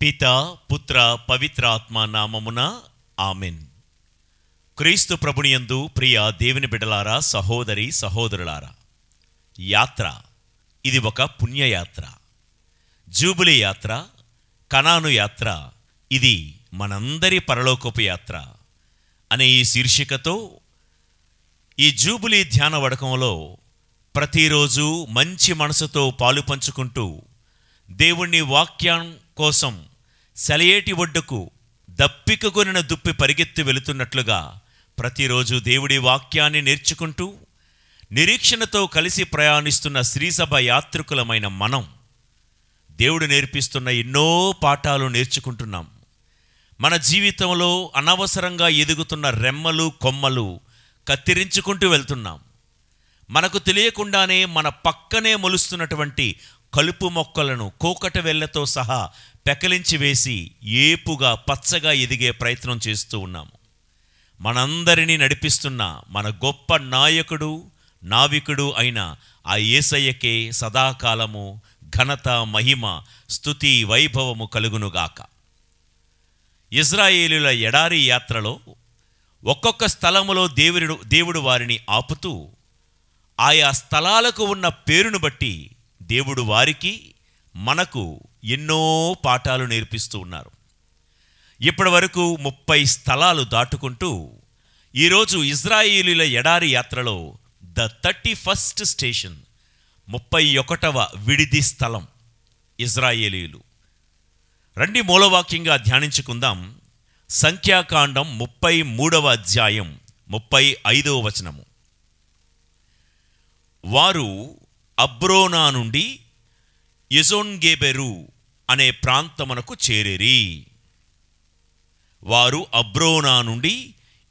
పితా పుత్ర పవిత్రాత్మ నామమున ఆమెన్. క్రీస్తు ప్రభునియందు ప్రియ దేవుని బిడ్డలారా, సహోదరి సహోదరులారా, యాత్ర ఇది ఒక పుణ్యయాత్ర. జూబిలీ యాత్ర, కనాను యాత్ర, ఇది మనందరి పరలోకపు యాత్ర అనే ఈ శీర్షికతో ఈ జూబిలీ ధ్యాన వడకంలో ప్రతిరోజు మంచి మనసుతో పాలు పంచుకుంటూ దేవుని వాక్యం కోసం సెలయేటి ఒడ్డుకు దప్పికగొనిన దుప్పి పరిగెత్తి వెళుతున్నట్లుగా ప్రతిరోజు దేవుడి వాక్యాన్ని నేర్చుకుంటూ నిరీక్షణతో కలిసి ప్రయాణిస్తున్న శ్రీసభ యాత్రికులమైన మనం దేవుడు నేర్పిస్తున్న ఎన్నో పాఠాలు నేర్చుకుంటున్నాం. మన జీవితంలో అనవసరంగా ఎదుగుతున్న రెమ్మలు కొమ్మలు కత్తిరించుకుంటూ వెళ్తున్నాం. మనకు తెలియకుండానే మన పక్కనే మొలుస్తున్నటువంటి కలుపు మొక్కలను కోకట వేళ్లతో సహా పెకలించి వేసి ఏపుగా పచ్చగా ఎదిగే ప్రయత్నం చేస్తూ ఉన్నాము. మనందరినీ నడిపిస్తున్న మన గొప్ప నాయకుడు నావికుడు అయిన ఆ యేసయ్యకే సదాకాలము ఘనత మహిమ స్తుతి వైభవము కలుగునుగాక. ఇజ్రాయేలుల ఎడారి యాత్రలో ఒక్కొక్క స్థలములో దేవుడు వారిని ఆపుతూ ఆయా స్థలాలకు ఉన్న పేరును బట్టి దేవుడు వారికి మనకు ఎన్నో పాఠాలు నేర్పిస్తూ ఉన్నారు. ఇప్పటి వరకు 30 స్థలాలు దాటుకుంటూ ఈరోజు ఇజ్రాయేలీల ఎడారి యాత్రలో ద 31st స్టేషన్, 31వ విడిది స్థలం ఇజ్రాయేలీలు. రండి మూలవాక్యంగా ధ్యానించుకుందాం. సంఖ్యాకాండం 33వ అధ్యాయం 35వ వచనము. వారు అబ్రోనా నుండి ఎజోన్గెబెరు అనే ప్రాంతమునకు చేరిరి. వారు అబ్రోనా నుండి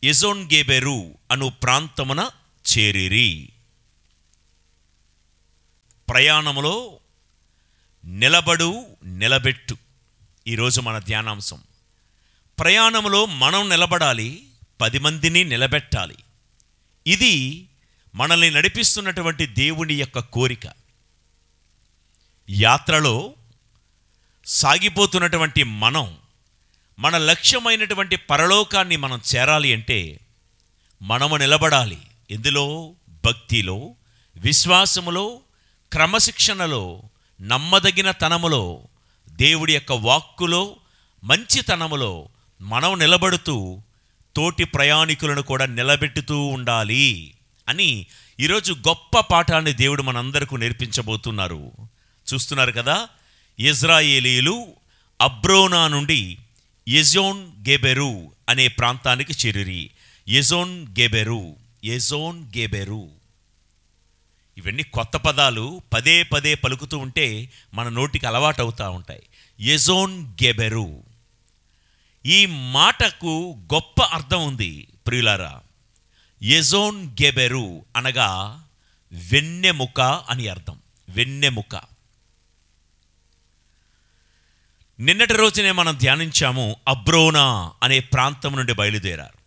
ఎజోన్గెబెరు అను ప్రాంతమున చేరిరి. ప్రయాణములో నిలబడు నిలబెట్టు ఈరోజు మన ధ్యానాంశం. ప్రయాణములో మనం నిలబడాలి, 10 మందిని నిలబెట్టాలి. ఇది మనల్ని నడిపిస్తున్నటువంటి దేవుని యొక్క కోరిక. యాత్రలో సాగిపోతున్నటువంటి మన లక్ష్యమైనటువంటి పరలోకాన్ని మనం చేరాలి అంటే మనము నిలబడాలి. ఎందులో? భక్తిలో, విశ్వాసములో, క్రమశిక్షణలో, నమ్మదగిన తనములో, దేవుడి యొక్క వాక్కులో, మంచితనములో మనం నిలబడుతూ తోటి ప్రయాణికులను కూడా నిలబెట్టుతూ ఉండాలి అని ఈరోజు గొప్ప పాఠాన్ని దేవుడు మనందరికీ నేర్పించబోతున్నారు. చూస్తున్నారు కదా, ఇజ్రాయేలీలు అబ్రోనా నుండి ఎజోన్గెబెరు అనే ప్రాంతానికి చేరిరి. ఎజోన్గెబెరు ఇవన్నీ కొత్త పదాలు పదే పదే పలుకుతూ ఉంటే మన నోటికి అలవాటు అవుతూ ఉంటాయి. ఎజోన్గెబెరు ఈ మాటకు గొప్ప అర్థం ఉంది ప్రియులారా. ఎజోన్గెబెరు అనగా వెన్నెముక అని అర్థం. వెన్నెముక. నిన్నటి రోజునే మనం ధ్యానించాము. అబ్రోనా అనే ప్రాంతం నుండి బయలుదేరారు.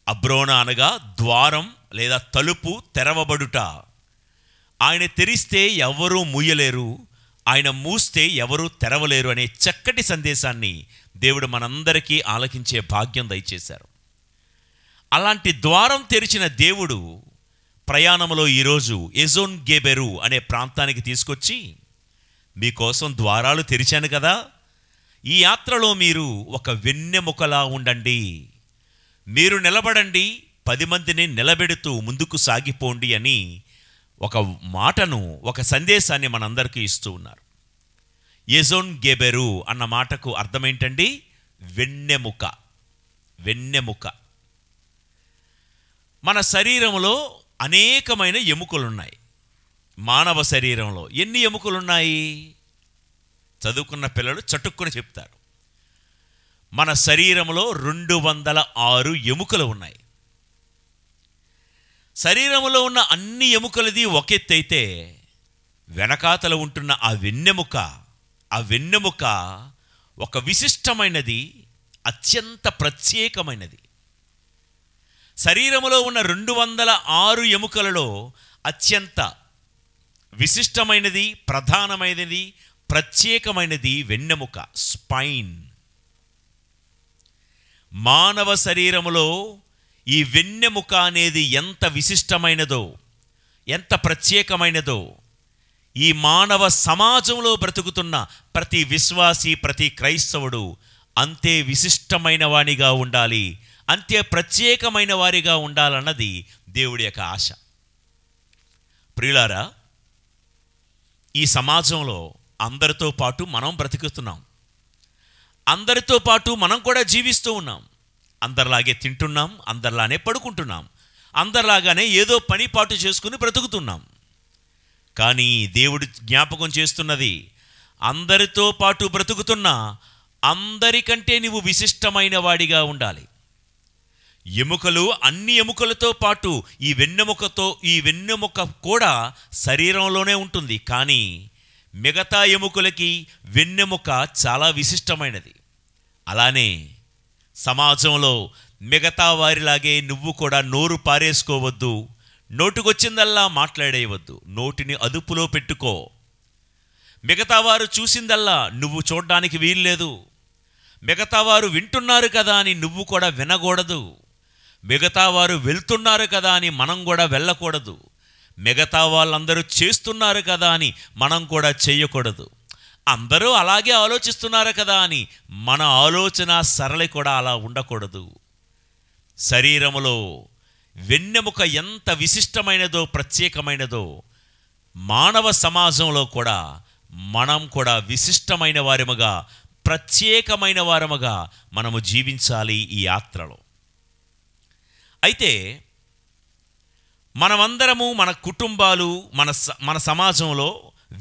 అబ్రోనా అనగా ద్వారం లేదా తలుపు తెరవబడుట. ఆయన తెరిస్తే ఎవరూ మూయలేరు, ఆయన మూస్తే ఎవరూ తెరవలేరు అనే చక్కటి సందేశాన్ని దేవుడు మనందరికీ ఆలకించే భాగ్యం దయచేశారు. అలాంటి ద్వారం తెరిచిన దేవుడు ప్రయాణంలో ఈరోజు ఎజోన్గెబెరు అనే ప్రాంతానికి తీసుకొచ్చి, మీకోసం ద్వారాలు తెరిచాను కదా, ఈ యాత్రలో మీరు ఒక వెన్నెముకలా ఉండండి, మీరు నిలబడండి, 10 మందిని నిలబెడుతూ ముందుకు సాగిపోండి అని ఒక మాటను, ఒక సందేశాన్ని మనందరికీ ఇస్తూ ఉన్నారు. ఎజోన్గెబెరు అన్న మాటకు అర్థమేంటండి? వెన్నెముక. వెన్నెముక. మన శరీరంలో అనేకమైన ఎముకలున్నాయి. మానవ శరీరంలో ఎన్ని ఎముకలున్నాయి? చదువుకున్న పిల్లలు చటుక్కుని చెప్తారు. మన శరీరంలో 206 ఎముకలు ఉన్నాయి. శరీరంలో ఉన్న అన్ని ఎముకలది ఒక ఎత్తైతే వెనకాతల ఉంటున్న ఆ వెన్నెముక ఒక విశిష్టమైనది, అత్యంత ప్రత్యేకమైనది. శరీరములో ఉన్న 206 ఎముకలలో అత్యంత విశిష్టమైనది, ప్రధానమైనది, ప్రత్యేకమైనది వెన్నెముక, స్పైన్. మానవ శరీరములో ఈ వెన్నెముక అనేది ఎంత విశిష్టమైనదో, ఎంత ప్రత్యేకమైనదో, ఈ మానవ సమాజంలో బ్రతుకుతున్న ప్రతి విశ్వాసి, ప్రతి క్రైస్తవుడు అంతే విశిష్టమైన వానిగా ఉండాలి, అంతే ప్రత్యేకమైన వారిగా ఉండాలన్నది దేవుడి యొక్క ఆశ. ప్రియులారా, ఈ సమాజంలో అందరితో పాటు మనం బ్రతుకుతున్నాం, అందరితో పాటు మనం కూడా జీవిస్తూ ఉన్నాం. అందరిలాగే తింటున్నాం, అందరిలానే పడుకుంటున్నాం, అందరిలాగానే ఏదో పని పాటు చేసుకుని బ్రతుకుతున్నాం. కానీ దేవుడు జ్ఞాపకం చేస్తున్నది, అందరితో పాటు బ్రతుకుతున్నా అందరికంటే నీవు విశిష్టమైన వాడిగా ఉండాలి. ఎముకలు, అన్ని ఎముకలతో పాటు ఈ వెన్నెముక కూడా శరీరంలోనే ఉంటుంది. కానీ మిగతా ఎముకలకి వెన్నెముక చాలా విశిష్టమైనది. అలానే సమాజంలో మిగతా వారిలాగే నువ్వు కూడా నోరు పారేసుకోవద్దు, నోటుకొచ్చిందల్లా మాట్లాడేయవద్దు, నోటిని అదుపులో పెట్టుకో. మిగతా వారు చూసిందల్లా నువ్వు చూడడానికి వీల్లేదు. మిగతా వారు వింటున్నారు కదా అని నువ్వు కూడా వినకూడదు. మిగతా వారు వెళ్తున్నారు కదా అని మనం కూడా వెళ్ళకూడదు. మిగతా వాళ్ళందరూ చేస్తున్నారు కదా అని మనం కూడా చేయకూడదు. అందరూ అలాగే ఆలోచిస్తున్నారు కదా అని మన ఆలోచన సరళి కూడా అలా ఉండకూడదు. శరీరములో వెన్నెముక ఎంత విశిష్టమైనదో, ప్రత్యేకమైనదో, మానవ సమాజంలో కూడా మనం కూడా విశిష్టమైన వారముగా, ప్రత్యేకమైన వారముగా మనము జీవించాలి ఈ యాత్రలో. అయితే మనమందరము, మన కుటుంబాలు, మన సమాజంలో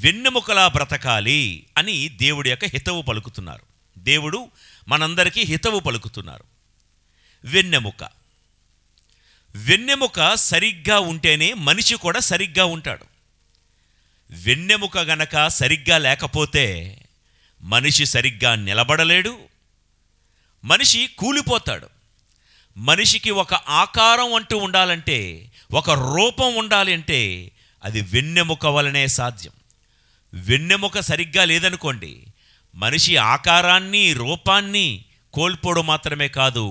వెన్నెముకలా బ్రతకాలి అని దేవుడి యొక్క హితవు పలుకుతున్నారు. దేవుడు మనందరికీ హితవు పలుకుతున్నారు. వెన్నెముక సరిగ్గా ఉంటేనే మనిషి కూడా సరిగ్గా ఉంటాడు. వెన్నెముక గనక సరిగ్గా లేకపోతే మనిషి సరిగ్గా నిలబడలేడు, మనిషి కూలిపోతాడు. మనిషికి ఒక ఆకారం అంటూ ఉండాలంటే, ఒక రూపం ఉండాలి అంటే అది వెన్నెముక వలనే సాధ్యం. వెన్నెముక సరిగ్గా లేదనుకోండి, మనిషి ఆకారాన్ని, రూపాన్ని కోల్పోవడం మాత్రమే కాదు,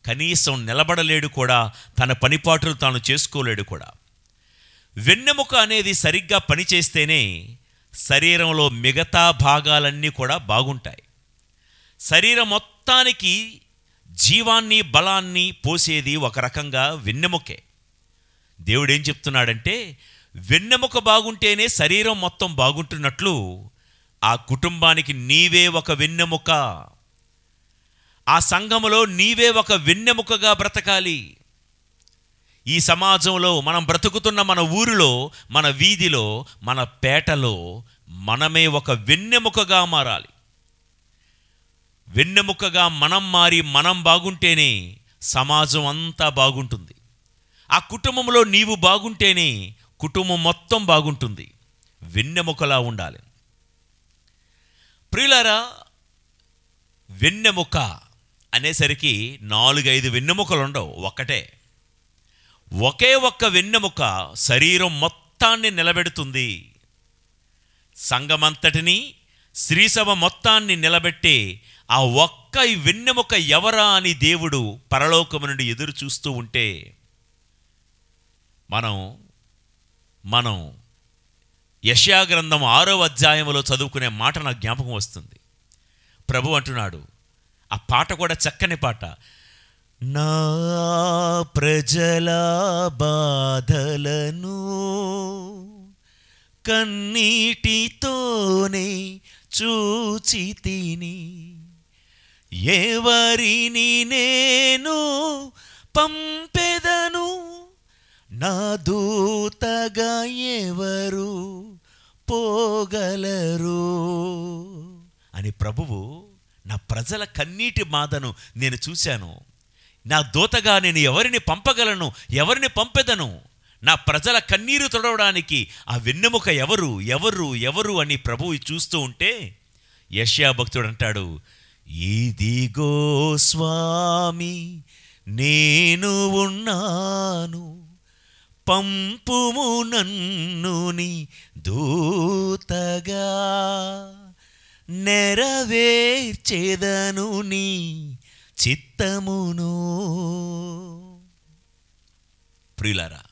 కనీసం నిలబడలేడు కూడా, తన పనిపాటులు తాను చేసుకోలేడు కూడా. వెన్నెముక అనేది సరిగ్గా పనిచేస్తేనే శరీరంలో మిగతా భాగాలన్నీ కూడా బాగుంటాయి. శరీరం మొత్తానికి జీవాన్ని, బలాన్ని పోసేది ఒక రకంగా వెన్నెముకే. దేవుడు ఏం చెప్తున్నాడంటే, వెన్నెముక బాగుంటేనే శరీరం మొత్తం బాగుంటున్నట్లు ఆ కుటుంబానికి నీవే ఒక వెన్నెముక, ఆ సంఘములో నీవే ఒక వెన్నెముకగా బ్రతకాలి. ఈ సమాజంలో మనం బ్రతుకుతున్న మన ఊరిలో, మన వీధిలో, మన పేటలో మనమే ఒక వెన్నెముకగా మారాలి. వెన్నెముకగా మనం మారి మనం బాగుంటేనే సమాజం అంతా బాగుంటుంది. ఆ కుటుంబంలో నీవు బాగుంటేనే కుటుంబం మొత్తం బాగుంటుంది. వెన్నెముకలా ఉండాలి. ప్రియులారా, వెన్నెముక అనేసరికి 4-5 వెన్నెముకలు ఉండవు, ఒకే ఒక్క వెన్నెముక శరీరం మొత్తాన్ని నిలబెడుతుంది. సంఘమంతటిని, శ్రీసభ మొత్తాన్ని నిలబెట్టే ఆ ఒక్క వెన్నెముక ఎవరా అని దేవుడు పరలోకము నుండి ఎదురు చూస్తూ ఉంటే మనం యెషయా గ్రంథం 6వ అధ్యాయములో చదువుకునే మాట నాకు జ్ఞాపకం వస్తుంది. ప్రభు అంటున్నాడు, ఆ పాట కూడా చక్కని పాట, నా ప్రజల బాధలను కన్నీటితోనే చూచితిని, ఎవరిని నేను పంపెదను, నా దూతగా ఎవరు పోగలరు అని ప్రభువు, నా ప్రజల కన్నీటి బాధను నేను చూశాను, నా దూతగా నేను ఎవరిని పంపగలను, ఎవరిని పంపెదను, నా ప్రజల కన్నీరు తొడవడానికి ఆ వెన్నెముక ఎవరు ఎవరు ఎవరు అని ప్రభువు చూస్తూ ఉంటే యెషయా భక్తుడు అంటాడు, ఇదిగో స్వామి నేను ఉన్నాను, పంపుము నన్ను నీ దూతగా, నెరవేర్చేదను నీ చిత్తమును. ప్రియులారా,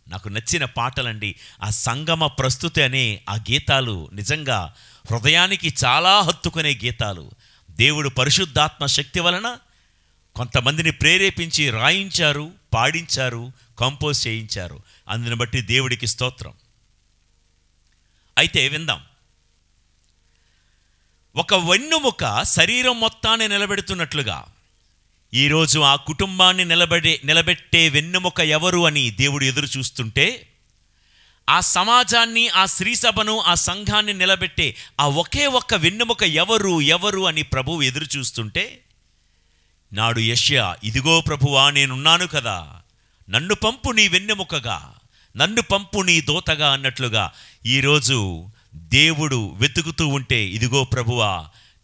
నాకు నచ్చిన పాటలండి ఆ సంగమ ప్రస్తుతి అనే ఆ గీతాలు. నిజంగా హృదయానికి చాలా హత్తుకునే గీతాలు. దేవుడు పరిశుద్ధాత్మ శక్తి వలన కొంతమందిని ప్రేరేపించి రాయించారు, పాడించారు, కంపోజ్ చేయించారు. అందుని బట్టి దేవుడికి స్తోత్రం. అయితే విందాం. ఒక వెన్నుముక శరీరం మొత్తాన్ని నిలబెడుతున్నట్లుగా ఈరోజు ఆ కుటుంబాన్ని నిలబెట్టే వెన్నెముక ఎవరు అని దేవుడు ఎదురు చూస్తుంటే, ఆ సమాజాన్ని, ఆ స్త్రీ సభను, ఆ సంఘాన్ని నిలబెట్టే ఆ ఒకే ఒక్క వెన్నెముక ఎవరు అని ప్రభువు ఎదురు చూస్తుంటే, నాడు యెషయా, ఇదిగో ప్రభువా నేనున్నాను కదా, నన్ను పంపు నీ వెన్నెముకగా, నన్ను పంపు నీ దోతగా అన్నట్లుగా ఈరోజు దేవుడు వెతుకుతూ ఉంటే, ఇదిగో ప్రభువా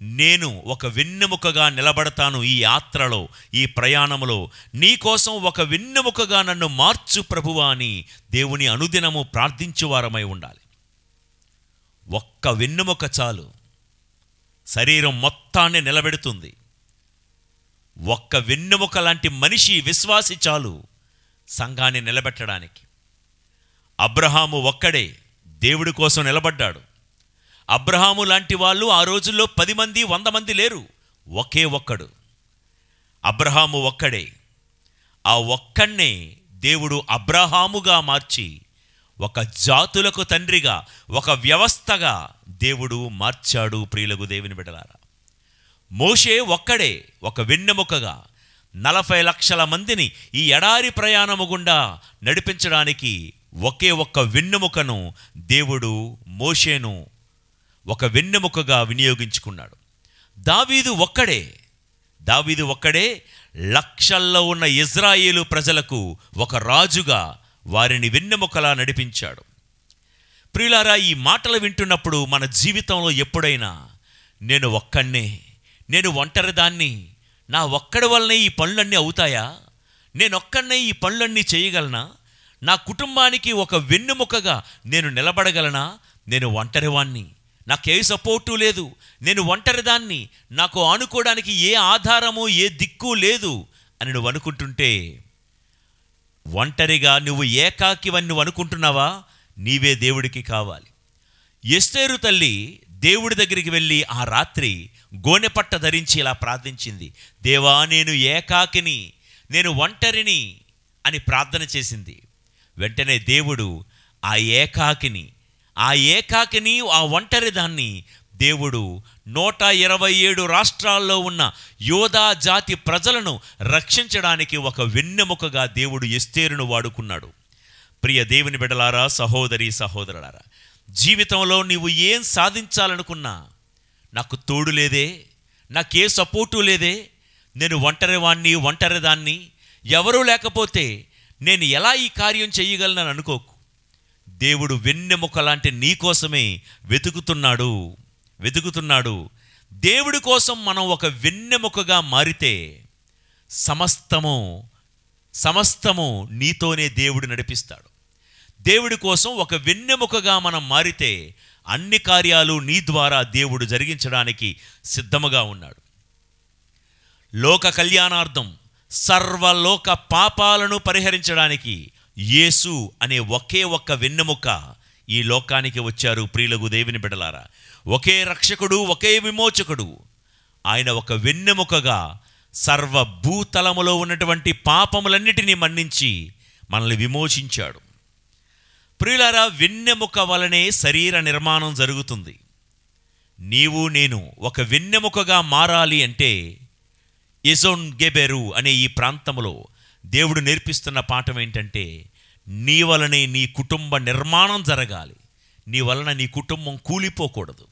నేను ఒక వెన్నెముకగా నిలబడతాను ఈ యాత్రలో, ఈ ప్రయాణంలో, నీకోసం ఒక వెన్నెముకగా నన్ను మార్చు ప్రభువా అని దేవుని అనుదినము ప్రార్థించువారమై ఉండాలి. ఒక్క వెన్నెముక చాలు, శరీరం మొత్తాన్ని నిలబెడుతుంది. ఒక్క వెన్నెముక లాంటి మనిషి, విశ్వాసి చాలు సంఘాన్ని నిలబెట్టడానికి. అబ్రహాము ఒక్కడే దేవుడి కోసం నిలబడ్డాడు. అబ్రహాము లాంటి వాళ్ళు ఆ రోజుల్లో 10 మంది 100 మంది లేరు, ఒకే ఒక్కడు. అబ్రహాము ఒక్కడే. ఆ ఒక్కన్నే దేవుడు అబ్రహాముగా మార్చి ఒక జాతులకు తండ్రిగా, ఒక వ్యవస్థగా దేవుడు మార్చాడు. ప్రియులకు దేవుని బిడ్డలారా, మోషే ఒక్కడే ఒక వెన్నెముకగా 40 లక్షల మందిని ఈ ఎడారి ప్రయాణము గుండా నడిపించడానికి ఒకే ఒక్క వెన్నెముకను దేవుడు మోషేను ఒక వెన్నెముకగా వినియోగించుకున్నాడు. దావీదు ఒక్కడే లక్షల్లో ఉన్న ఇజ్రాయేలు ప్రజలకు ఒక రాజుగా వారిని వెన్నెముకలా నడిపించాడు. ప్రియులారా, ఈ మాటలు వింటున్నప్పుడు మన జీవితంలో ఎప్పుడైనా నేను ఒక్కడినే, నేను ఒంటరిదాన్ని, నా ఒక్కడి వల్లనే ఈ పనులన్నీ అవుతాయా, నేనొక్కడినే ఈ పనులన్నీ చేయగలనా, నా కుటుంబానికి ఒక వెన్నెముకగా నేను నిలబడగలనా, నేను ఒంటరివాణ్ణి, నాకే సపోర్టు లేదు, నేను ఒంటరిదాన్ని, నాకు ఆనుకోవడానికి ఏ ఆధారము ఏ దిక్కు లేదు అని నువ్వు అనుకుంటుంటే, ఒంటరిగా నువ్వు ఏకాకివని నువ్వు అనుకుంటున్నావా? నీవే దేవుడికి కావాలి. ఎస్తేరు తల్లి దేవుడి దగ్గరికి వెళ్ళి ఆ రాత్రి గోనెపట్ట ధరించి ఇలా ప్రార్థించింది, దేవా నేను ఏకాకిని, నేను ఒంటరిని అని ప్రార్థన చేసింది. వెంటనే దేవుడు ఆ ఏకాకిని, ఆ ఒంటరిదాన్ని దేవుడు 127 రాష్ట్రాల్లో ఉన్న యోధా జాతి ప్రజలను రక్షించడానికి ఒక వెన్నెముకగా దేవుడు ఎస్తేరును వాడుకున్నాడు. ప్రియ దేవుని బిడ్డలారా, సహోదరి సహోదరులారా, జీవితంలో నీవు ఏం సాధించాలనుకున్నా నాకు తోడు లేదే, నాకే సపోర్టు లేదే, నేను ఒంటరివాణ్ణి, ఒంటరిదాన్ని, ఎవరూ లేకపోతే నేను ఎలా ఈ కార్యం చేయగలనని అనుకోకు. దేవుడు వెన్నెముక లాంటి నీ కోసమే వెతుకుతున్నాడు. దేవుడి కోసం మనం ఒక వెన్నెముకగా మారితే సమస్తము నీతోనే దేవుడు నడిపిస్తాడు. దేవుడి కోసం ఒక వెన్నెముకగా మనం మారితే అన్ని కార్యాలు నీ ద్వారా దేవుడు జరిగించడానికి సిద్ధముగా ఉన్నాడు. లోక కళ్యాణార్థం, సర్వలోక పాపాలను పరిహరించడానికి యేసు అనే ఒకే ఒక్క వెన్నెముక ఈ లోకానికి వచ్చారు. ప్రియులకు దేవుని బిడ్డలారా, ఒకే రక్షకుడు, ఒకే విమోచకుడు, ఆయన ఒక వెన్నెముకగా సర్వభూతలములో ఉన్నటువంటి పాపములన్నిటినీ మన్నించి మనల్ని విమోచించాడు. ప్రియులారా, వెన్నెముక వలనే శరీర నిర్మాణం జరుగుతుంది. నీవు నేను ఒక వెన్నెముకగా మారాలి అంటే ఎజోన్ గెబెరు అనే ఈ ప్రాంతంలో దేవుడు నేర్పిస్తున్న పాఠం ఏంటంటే, నీ వలనే నీ కుటుంబ నిర్మాణం జరగాలి. నీ వలన నీ కుటుంబం కూలిపోకూడదు.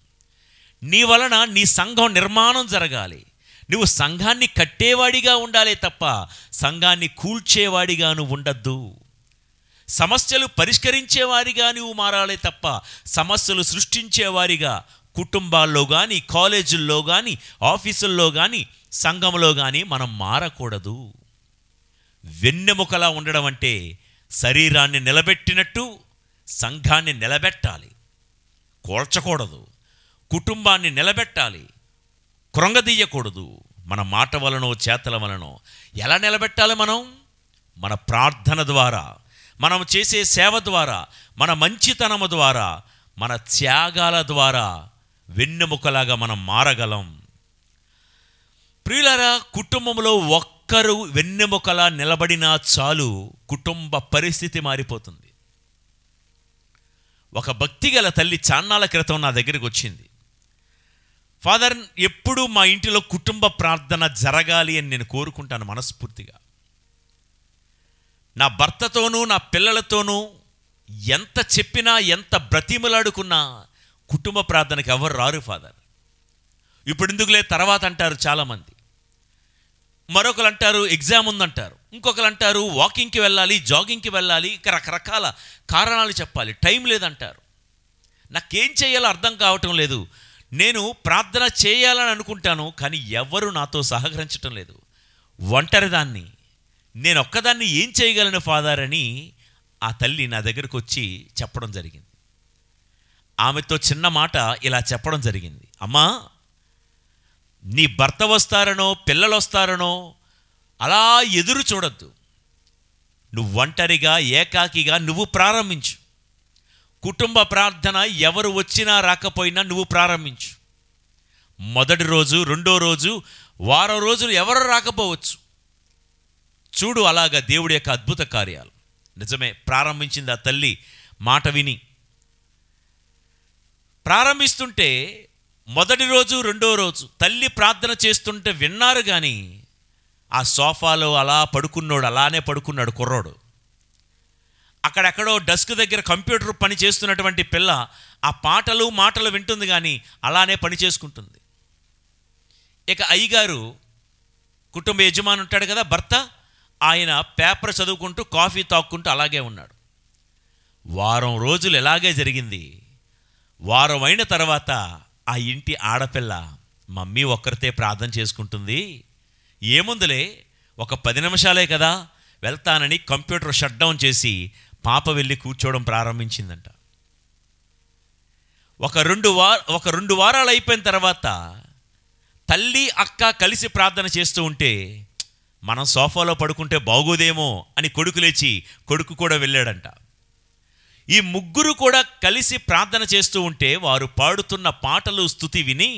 నీ వలన నీ సంఘం నిర్మాణం జరగాలి. నువ్వు సంఘాన్ని కట్టేవాడిగా ఉండాలే తప్ప సంఘాన్ని కూల్చేవాడిగా నువ్వు ఉండద్దు. సమస్యలు పరిష్కరించేవారిగా నువ్వు మారాలే తప్ప సమస్యలు సృష్టించేవారిగా కుటుంబాల్లో కానీ, కాలేజీల్లో కానీ, ఆఫీసుల్లో కానీ, సంఘంలో కానీ మనం మారకూడదు. వెన్నెముకలా ఉండడం అంటే శరీరాన్ని నిలబెట్టినట్టు సంఘాన్ని నిలబెట్టాలి, కూల్చకూడదు. కుటుంబాన్ని నిలబెట్టాలి, కృంగదీయకూడదు. మన మాట వలనో చేతల వలనో. ఎలా నిలబెట్టాలి? మన ప్రార్థన ద్వారా, మనం చేసే సేవ ద్వారా, మన మంచితనము ద్వారా, మన త్యాగాల ద్వారా వెన్నెముకలాగా మనం మారగలం. ప్రియులారా, కుటుంబంలో ఒక్కరు వెన్నెముకలా నిలబడినా చాలు, కుటుంబ పరిస్థితి మారిపోతుంది. ఒక భక్తిగల తల్లి చాన్నాళ్ళ క్రితం నా దగ్గరికి వచ్చింది. ఫాదర్, ఎప్పుడూ మా ఇంటిలో కుటుంబ ప్రార్థన జరగాలి అని నేను కోరుకుంటాను మనస్ఫూర్తిగా. నా భర్తతోనూ నా పిల్లలతోనూ ఎంత చెప్పినా, ఎంత బ్రతిమలాడుకున్నా కుటుంబ ప్రార్థనకి ఎవరు రారు ఫాదర్. ఇప్పుడు ఎందుకులే తర్వాత అంటారు చాలామంది. మరొకరు అంటారు ఎగ్జామ్ ఉందంటారు, ఇంకొకరు అంటారు వాకింగ్కి వెళ్ళాలి, జాగింగ్కి వెళ్ళాలి, ఇంకా రకరకాల కారణాలు చెప్పాలి, టైం లేదంటారు. నాకేం చేయాలో అర్థం కావటం లేదు. నేను ప్రార్థన చేయాలని అనుకుంటాను, కానీ ఎవరు నాతో సహకరించటం లేదు. ఒంటరిదాన్ని, నేను ఒక్కదాన్ని ఏం చేయగలను ఫాదర్ అని ఆ తల్లి నా దగ్గరకు వచ్చి చెప్పడం జరిగింది. ఆమెతో చిన్న మాట ఇలా చెప్పడం జరిగింది. అమ్మా, నీ భర్త వస్తారనో పిల్లలు వస్తారనో అలా ఎదురు చూడొద్దు. నువ్వు ఒంటరిగా ఏకాకిగా నువ్వు ప్రారంభించు. కుటుంబ ప్రార్థన ఎవరు వచ్చినా రాకపోయినా నువ్వు ప్రారంభించు. మొదటి రోజు, రెండో రోజు, వారం రోజులు ఎవరు రాకపోవచ్చు. చూడు అలాగా దేవుడి యొక్క అద్భుత కార్యాలు. నిజమే, ప్రారంభించింది ఆ తల్లి మాట విని. ప్రారంభిస్తుంటే మొదటి రోజు, రెండో రోజు తల్లి ప్రార్థన చేస్తుంటే విన్నారు, కానీ ఆ సోఫాలో అలా పడుకున్నాడు, అలానే పడుకున్నాడు కుర్రోడు. అక్కడెక్కడో డెస్క్ దగ్గర కంప్యూటర్ పని చేస్తున్నటువంటి పిల్ల ఆ మాటలు వింటుంది, కానీ అలానే పని చేసుకుంటుంది. ఇక అయ్యగారు, కుటుంబ యజమాని ఉంటాడు కదా భర్త, ఆయన పేపర్ చదువుకుంటూ కాఫీ తాక్కుంటూ అలాగే ఉన్నాడు. వారం రోజులు ఎలాగే జరిగింది. వారం అయిన తర్వాత ఆ ఇంటి ఆడపిల్ల, మమ్మీ ఒక్కరితే ప్రార్థన చేసుకుంటుంది, ఏముందులే ఒక 10 నిమిషాలే కదా వెళ్తానని కంప్యూటర్ షట్ డౌన్ చేసి పాప వెళ్ళి కూర్చోవడం ప్రారంభించిందంట. ఒక రెండు వారాలు అయిపోయిన తర్వాత తల్లి అక్క కలిసి ప్రార్థన చేస్తూ ఉంటే, మనం సోఫాలో పడుకుంటే బాగోదేమో అని కొడుకు లేచి కొడుకు కూడా వెళ్ళాడంట. ఈ ముగ్గురు కూడా కలిసి ప్రార్థన చేస్తూ ఉంటే వారు పాడుతున్న పాటలు స్తుతి విని,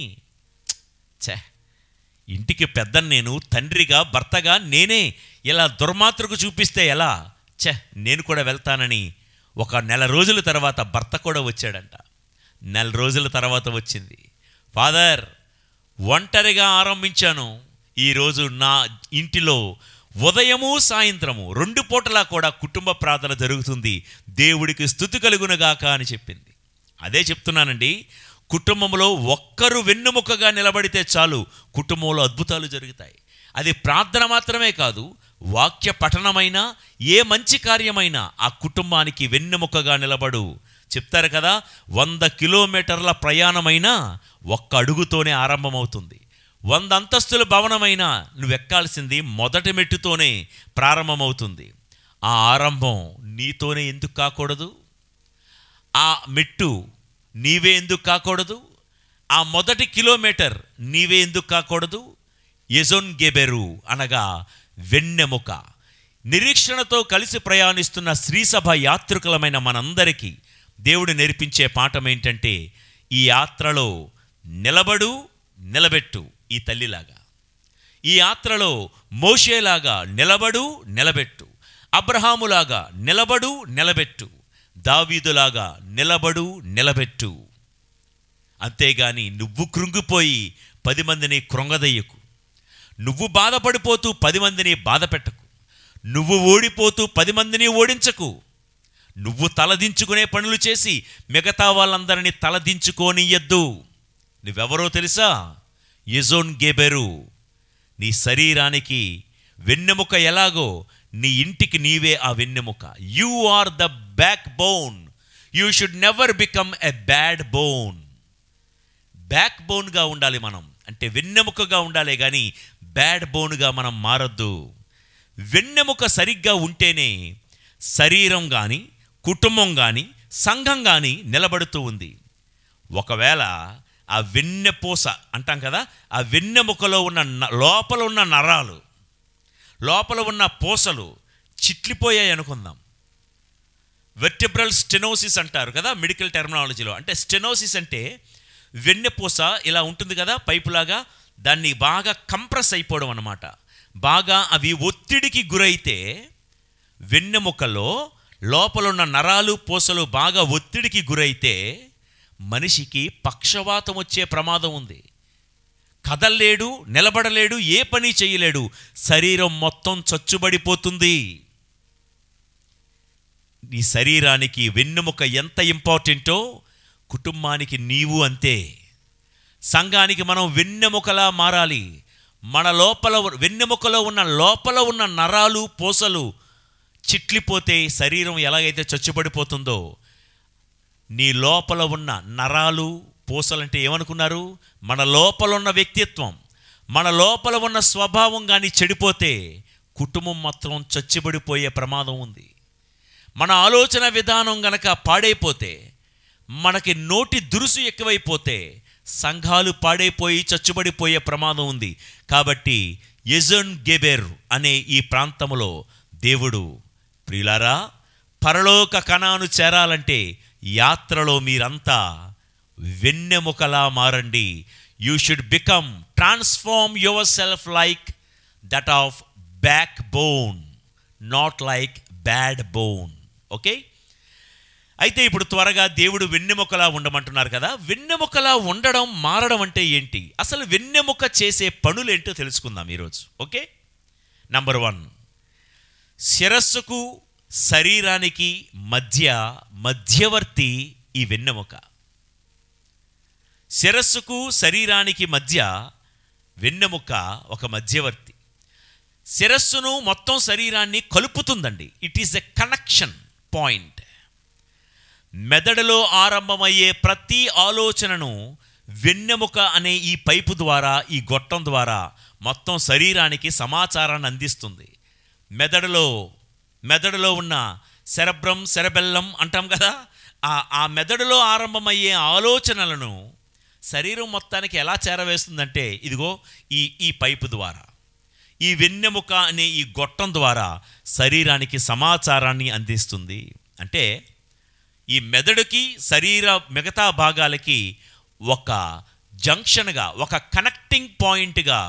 ఇంటికి పెద్దని నేను, తండ్రిగా భర్తగా నేనే ఇలా దుర్మార్గకు చూపిస్తే ఎలా, నేను కూడా వెళ్తానని ఒక నెల రోజుల తర్వాత భర్త కూడా వచ్చాడంట. నెల రోజుల తర్వాత వచ్చింది, ఫాదర్ ఒంటరిగా ఆరంభించాను, ఈరోజు నా ఇంటిలో ఉదయము సాయంత్రము 2 పూటలా కూడా కుటుంబ ప్రార్థన జరుగుతుంది, దేవుడికి స్తుతి కలుగునుగాక అని చెప్పింది. అదే చెప్తున్నానండి, కుటుంబంలో ఒక్కరు వెన్నెముకగా నిలబడితే చాలు, కుటుంబంలో అద్భుతాలు జరుగుతాయి. అది ప్రార్థన మాత్రమే కాదు, వాక్య పఠనమైనా ఏ మంచి కార్యమైనా ఆ కుటుంబానికి వెన్నెముకగా నిలబడు. చెప్తారు కదా, 100 కిలోమీటర్ల ప్రయాణమైనా ఒక్క అడుగుతోనే ఆరంభమవుతుంది. 100 అంతస్తుల భవనమైనా నువ్వెక్కాల్సింది మొదటి మెట్టుతోనే ప్రారంభమవుతుంది. ఆ ఆరంభం నీతోనే ఎందుకు కాకూడదు? ఆ మెట్టు నీవే ఎందుకు కాకూడదు? ఆ మొదటి కిలోమీటర్ నీవే ఎందుకు కాకూడదు? ఎజోన్ గెబెరు అనగా వెన్నెముక. నిరీక్షణతో కలిసి ప్రయాణిస్తున్న శ్రీసభ యాత్రికులమైన మనందరికీ దేవుడు నేర్పించే పాఠం ఏంటంటే, ఈ యాత్రలో నిలబడు, నిలబెట్టు. ఈ తల్లిలాగా ఈ యాత్రలో మోషేలాగా నిలబడు, నిలబెట్టు. అబ్రహాములాగా నిలబడు, నిలబెట్టు. దావీదులాగా నిలబడు, నిలబెట్టు. అంతేగాని నువ్వు కృంగిపోయి 10 మందిని కృంగదయ్యకు. నువ్వు బాధపడిపోతూ 10 మందిని బాధ పెట్టకు. నువ్వు ఓడిపోతూ 10 మందిని ఓడించకు. నువ్వు తలదించుకునే పనులు చేసి మిగతా వాళ్ళందరినీ తలదించుకోనియద్దు. నువ్వెవరో తెలుసా? ఎజోన్ గెబెరు. నీ శరీరానికి వెన్నెముక ఎలాగో నీ ఇంటికి నీవే ఆ వెన్నెముక. You are the backbone. You should never become a bad bone. బ్యాక్ బోన్గా ఉండాలి మనం, అంటే వెన్నెముకగా ఉండాలి, కానీ బ్యాడ్ బోన్గా మనం మారద్దు. వెన్నెముక సరిగ్గా ఉంటేనే శరీరం కానీ, కుటుంబం కానీ, సంఘం కానీ నిలబడుతూ ఉంది. ఒకవేళ ఆ వెన్నెపూస అంటాం కదా, ఆ వెన్నెముకలో ఉన్న లోపల ఉన్న నరాలు, లోపల ఉన్న పూసలు చిట్లిపోయాయి అనుకుందాం. వెర్టిబ్రల్ స్టెనోసిస్ అంటారు కదా మెడికల్ టెర్మినాలజీలో. అంటే స్టెనోసిస్ అంటే వెన్నెపూస ఇలా ఉంటుంది కదా పైపులాగా, దాన్ని బాగా కంప్రెస్ అయిపోవడం అన్నమాట. బాగా అవి ఒత్తిడికి గురైతే వెన్నెముకలో లోపల ఉన్న నరాలు పూసలు బాగా ఒత్తిడికి గురైతే మనిషికి పక్షవాతం వచ్చే ప్రమాదం ఉంది. కదల్లేడు, నిలబడలేడు, ఏ పని చేయలేడు, శరీరం మొత్తం చచ్చుబడిపోతుంది. నీ శరీరానికి వెన్నెముక ఎంత ఇంపార్టెంటో కుటుంబానికి నీవు అంతే. సంఘానికి మనం వెన్నెముకలా మారాలి. మన లోపల వెన్నెముకలో ఉన్న లోపల ఉన్న నరాలు పూసలు చిట్లిపోతే శరీరం ఎలాగైతే చచ్చుబడిపోతుందో, నీ లోపల ఉన్న నరాలు పూసలంటే ఏమనుకున్నారు? మన లోపల ఉన్న వ్యక్తిత్వం, మన లోపల ఉన్న స్వభావం కానీ చెడిపోతే కుటుంబం మాత్రం చచ్చుబడిపోయే ప్రమాదం ఉంది. మన ఆలోచన విధానం గనక పాడైపోతే, మనకి నోటి దురుసు ఎక్కువైపోతే సంఘాలు పాడైపోయి చచ్చుబడిపోయే ప్రమాదం ఉంది. కాబట్టి ఎజన్ గెబెర్ అనే ఈ ప్రాంతంలో దేవుడు, ప్రియులారా, పరలోక కనాను చేరాలంటే యాత్రలో మీరంతా వెన్నెముకలా మారండి. You should become, transform your self like that of back bone, not like bad bone. Okay, అయితే ఇప్పుడు త్వరగా దేవుడు వెన్నెముకలా ఉండమంటున్నారు కదా. వెన్నెముకలా ఉండడం, మారడం అంటే ఏంటి? అసలు వెన్నెముక చేసే పనులేంటో తెలుసుకుందాం ఈరోజు. ఓకే, నంబర్ 1, శిరస్సుకు శరీరానికి మధ్యవర్తి ఈ వెన్నెముక. శిరస్సుకు శరీరానికి మధ్య వెన్నెముక ఒక మధ్యవర్తి. శిరస్సును మొత్తం శరీరాన్ని కలుపుతుందండి. It is a connection point. మెదడులో ఆరంభమయ్యే ప్రతి ఆలోచనను వెన్నెముక అనే ఈ పైపు ద్వారా, ఈ గొట్టం ద్వారా మొత్తం శరీరానికి సమాచారాన్ని అందిస్తుంది. మెదడులో ఉన్న సెరెబెల్లం అంటాం కదా, ఆ మెదడులో ఆరంభమయ్యే ఆలోచనలను శరీరం మొత్తానికి ఎలా చేరవేస్తుందంటే ఇదిగో ఈ పైపు ద్వారా, ఈ వెన్నెముక అనే ఈ గొట్టం ద్వారా శరీరానికి సమాచారాన్ని అందిస్తుంది. అంటే ఈ మెదడుకి శరీర మిగతా భాగాలకి ఒక జంక్షన్గా, ఒక కనెక్టింగ్ పాయింట్గా,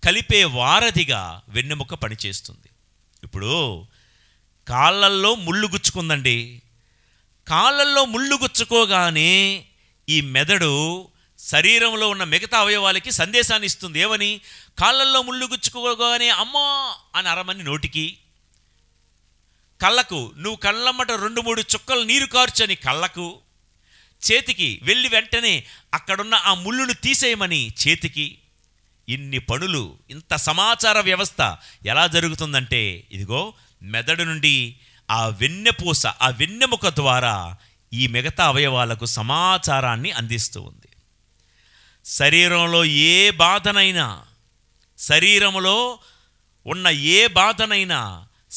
కలిపే వారధిగా వెన్నెముక పనిచేస్తుంది. ఇప్పుడు కాళ్ళల్లో ముళ్ళు గుచ్చుకుందండి. కాళ్ళల్లో ముళ్ళు గుచ్చుకోగానే ఈ మెదడు శరీరంలో ఉన్న మిగతా అవయవాలకి సందేశాన్ని ఇస్తుంది. ఏమని? కాళ్ళల్లో ముళ్ళు గుచ్చుకోగానే అమ్మా అని అరమని నోటికి, కళ్ళకు నువ్వు కళ్ళమ్మట 2-3 చుక్కలు నీరు కార్చని కళ్ళకు, చేతికి వెళ్ళి వెంటనే అక్కడున్న ఆ ముళ్ళును తీసేయమని చేతికి. ఇన్ని పనులు, ఇంత సమాచార వ్యవస్థ ఎలా జరుగుతుందంటే ఇదిగో మెదడు నుండి ఆ వెన్నెపూస, ఆ వెన్నెముక ద్వారా ఈ మిగతా అవయవాలకు సమాచారాన్ని అందిస్తూ ఉంది. శరీరంలో ఏ బాధనైనా, శరీరంలో ఉన్న ఏ బాధనైనా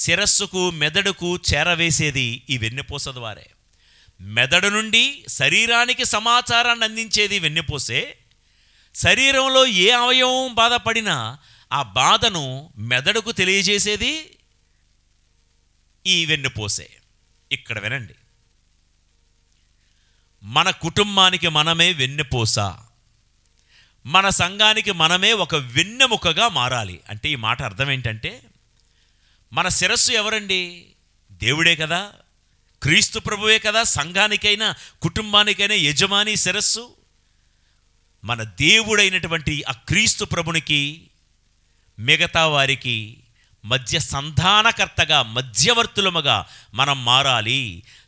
శిరస్సుకు మెదడుకు చేరవేసేది ఈ వెన్నెపూస ద్వారే. మెదడు నుండి శరీరానికి సమాచారాన్ని అందించేది వెన్నెపూసే. శరీరంలో ఏ అవయవం బాధపడినా ఆ బాధను మెదడుకు తెలియజేసేది ఈ వెన్నెపూసే. ఇక్కడ వినండి, మన కుటుంబానికి మనమే వెన్నెపూస, మన సంఘానికి మనమే ఒక వెన్నెముకగా మారాలి. అంటే ఈ మాట అర్థం ఏంటంటే, మన శిరస్సు ఎవరండి? దేవుడే కదా, క్రీస్తు ప్రభువే కదా సంఘానికైనా కుటుంబానికైనా యజమాని శిరస్సు. మన దేవుడైనటువంటి ఆ క్రీస్తు ప్రభునికి మిగతా వారికి మధ్య సంధానకర్తగా, మధ్యవర్తులముగా మనం మారాలి.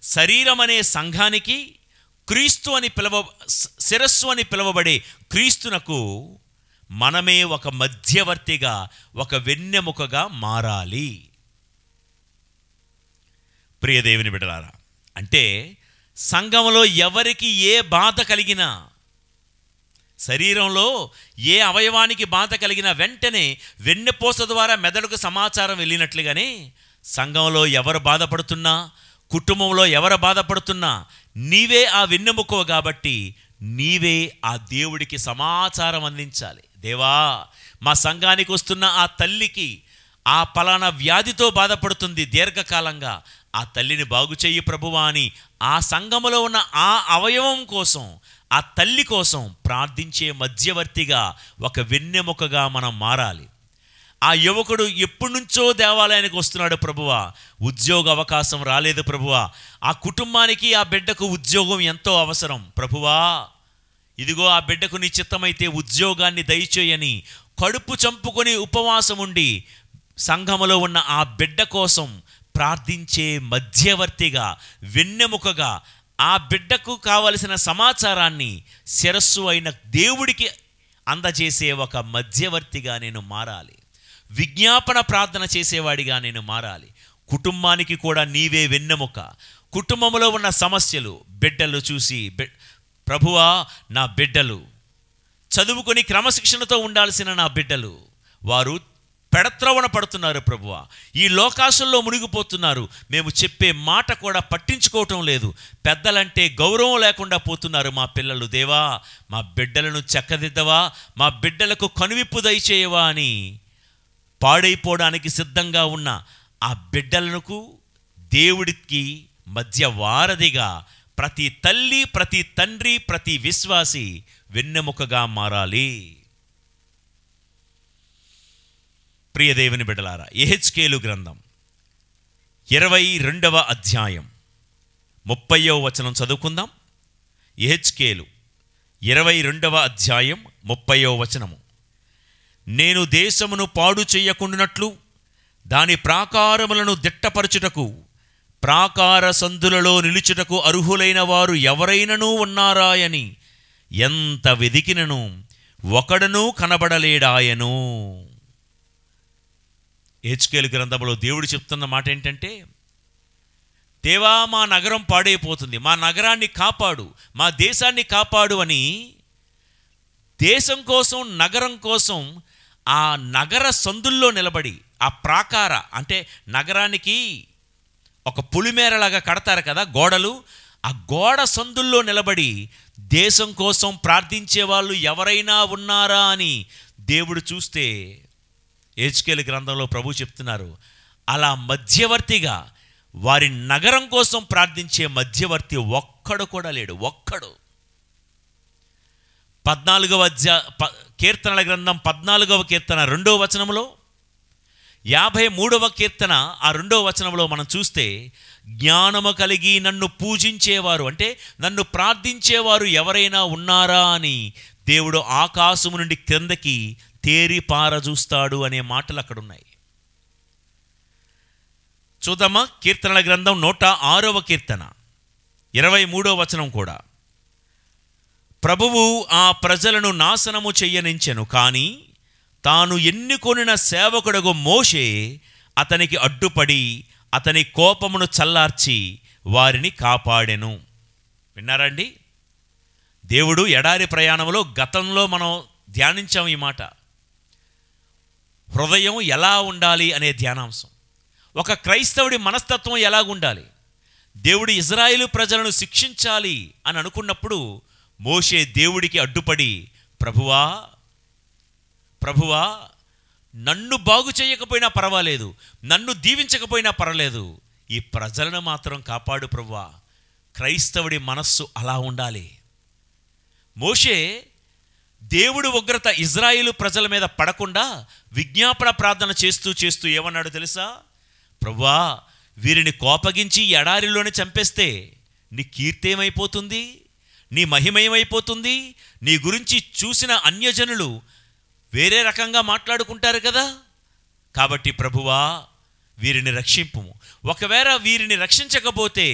శరీరం అనే సంఘానికి క్రీస్తు అని శిరస్సు అని పిలువబడే క్రీస్తునకు మనమే ఒక మధ్యవర్తిగా, ఒక వెన్నెముకగా మారాలి. ప్రియదేవుని బిడ్డలారా, అంటే సంఘంలో ఎవరికి ఏ బాధ కలిగినా, శరీరంలో ఏ అవయవానికి బాధ కలిగినా వెంటనే వెన్నెపూస ద్వారా మెదడుకు సమాచారం వెళ్ళినట్లుగానే సంఘంలో ఎవరు బాధపడుతున్నా, కుటుంబంలో ఎవరు బాధపడుతున్నా నీవే ఆ వెన్నెముకవు కాబట్టి నీవే ఆ దేవుడికి సమాచారం అందించాలి. దేవా, మా సంఘానికి వస్తున్న ఆ తల్లికి ఆ పలానా వ్యాధితో బాధపడుతుంది దీర్ఘకాలంగా, ఆ తల్లిని బాగు చెయ్యి ప్రభువా అని ఆ సంఘములో ఉన్న ఆ అవయవం కోసం, ఆ తల్లి కోసం ప్రార్థించే మధ్యవర్తిగా, ఒక వెన్నెముకగా మనం మారాలి. ఆ యువకుడు ఎప్పటి నుంచో దేవాలయానికి వస్తున్నాడు ప్రభువా, ఉద్యోగ అవకాశం రాలేదు ప్రభువా, ఆ కుటుంబానికి ఆ బిడ్డకు ఉద్యోగం ఎంతో అవసరం ప్రభువా, ఇదిగో ఆ బిడ్డకు నీ చిత్తమైతే ఉద్యోగాన్ని దయచేయని కడుపు చంపుకొని ఉపవాసం ఉండి సంఘములో ఉన్న ఆ బిడ్డ కోసం ప్రార్థించే మధ్యవర్తిగా, వెన్నెముకగా, ఆ బిడ్డకు కావలసిన సమాచారాన్ని శిరస్సు అయిన దేవుడికి అందజేసే ఒక మధ్యవర్తిగా నేను మారాలి. విజ్ఞాపన ప్రార్థన చేసేవాడిగా నేను మారాలి. కుటుంబానికి కూడా నీవే వెన్నెముక. కుటుంబంలో ఉన్న సమస్యలు బిడ్డలు చూసి, ప్రభువా నా బిడ్డలు చదువుకొని క్రమశిక్షణతో ఉండాల్సిన నా బిడ్డలు వారు పెడత్రవణ పడుతున్నారు ప్రభువా, ఈ లోకాశల్లో మునిగిపోతున్నారు, మేము చెప్పే మాట కూడా పట్టించుకోవటం లేదు, పెద్దలంటే గౌరవం లేకుండా పోతున్నారు మా పిల్లలు. దేవా, మా బిడ్డలను చక్కదిద్దవా, మా బిడ్డలకు కనువిప్పు దయచేయవా అని పాడైపోవడానికి సిద్ధంగా ఉన్న ఆ బిడ్డలకు దేవుడికి మధ్య వారధిగా ప్రతి తల్లి, ప్రతి తండ్రి, ప్రతి విశ్వాసి వెన్నెముకగా మారాలి. ప్రియ దేవుని బిడ్డలారా, యెహెజ్కేలు గ్రంథం 22వ అధ్యాయం 30వ వచనం చదువుకుందాం. యెహెజ్కేలు 22వ అధ్యాయం 30వ వచనము. నేను దేశమును పాడు చెయ్యకుండునట్లు దాని ప్రాకారములను దిట్టపరచుటకు, ప్రాకార సందులలో నిలుచుటకు అర్హులైన వారు ఎవరైనను ఉన్నారాయని ఎంత వెదికినను ఒకడనూ కనబడలేడాయను. యెహెజ్కేలు గ్రంథంలో దేవుడు చెప్తున్న మాట ఏంటంటే, దేవా మా నగరం పాడైపోతుంది, మా నగరాన్ని కాపాడు, మా దేశాన్ని కాపాడు అని దేశం కోసం, నగరం కోసం ఆ నగర సందుల్లో నిలబడి, ఆ ప్రాకార అంటే నగరానికి ఒక పులిమేరలాగా కడతారు కదా గోడలు, ఆ గోడ సందుల్లో నిలబడి దేశం కోసం ప్రార్థించే వాళ్ళు ఎవరైనా ఉన్నారా అని దేవుడు చూస్తే, యెహెజ్కేలు గ్రంథంలో ప్రభు చెప్తున్నారు, అలా మధ్యవర్తిగా వారి నగరం కోసం ప్రార్థించే మధ్యవర్తి ఒక్కడు కూడా లేడు. ఒక్కడు. 14వ కీర్తనల గ్రంథం 14వ కీర్తన 2వ వచనంలో, 53వ కీర్తన ఆ 2వ వచనంలో మనం చూస్తే, జ్ఞానము కలిగి నన్ను పూజించేవారు అంటే నన్ను ప్రార్థించేవారు ఎవరైనా ఉన్నారా అని దేవుడు ఆకాశము నుండి క్రిందకి తేరి పారజూస్తాడు అనే మాటలు అక్కడ ఉన్నాయి. చూద్దామా కీర్తనల గ్రంథం 106వ కీర్తన 23వ వచనం కూడా. ప్రభువు ఆ ప్రజలను నాశనము చెయ్యనించెను, కానీ తాను ఎన్నుకొనిన సేవకుడగు మోషే అతనికి అడ్డుపడి అతని కోపమును చల్లార్చి వారిని కాపాడెను. విన్నారండి? దేవుడు ఎడారి ప్రయాణంలో గతంలో మనం ధ్యానించాం ఈ మాట. హృదయం ఎలా ఉండాలి అనే ధ్యానాంశం. ఒక క్రైస్తవుడి మనస్తత్వం ఎలాగుండాలి? దేవుడు ఇజ్రాయేలు ప్రజలను శిక్షించాలి అని అనుకున్నప్పుడు మోషే దేవుడికి అడ్డుపడి, ప్రభువా ప్రభువా నన్ను బాగు చేయకపోయినా పర్వాలేదు, నన్ను దీవించకపోయినా పర్వాలేదు, ఈ ప్రజలను మాత్రం కాపాడు ప్రభువా. క్రైస్తవుడి మనస్సు అలా ఉండాలి. మోషే దేవుడు ఉగ్రత ఇజ్రాయేలు ప్రజల మీద పడకుండా విజ్ఞాపన ప్రార్థన చేస్తూ చేస్తూ ఏమన్నాడు తెలుసా? ప్రభువా, వీరిని కోపగించి ఎడారిలోనే చంపేస్తే నీ కీర్తేమైపోతుంది, నీ మహిమయమైపోతుంది, నీ గురించి చూసిన అన్యజనులు వేరే రకంగా మాట్లాడుకుంటారు కదా. కాబట్టి ప్రభువా వీరిని రక్షింపుము, ఒకవేళ వీరిని రక్షించకపోతే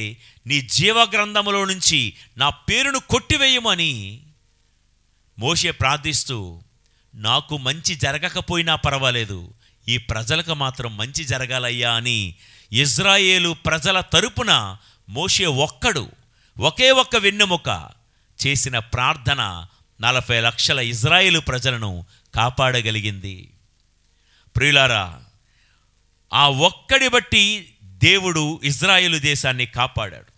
నీ జీవగ్రంథములో నుంచి నా పేరును కొట్టివేయమని మోషే ప్రార్థిస్తూ, నాకు మంచి జరగకపోయినా పర్వాలేదు, ఈ ప్రజలకు మాత్రం మంచి జరగాలయ్యా అని ఇజ్రాయేలు ప్రజల తరపున మోషే ఒకే ఒక్క వెన్నెముక చేసిన ప్రార్థన 40 లక్షల ఇజ్రాయేలు ప్రజలను కాపాడగలిగింది. ప్రియులారా, ఆ ఒక్కడి బట్టి దేవుడు ఇజ్రాయేలు దేశాన్ని కాపాడాడు.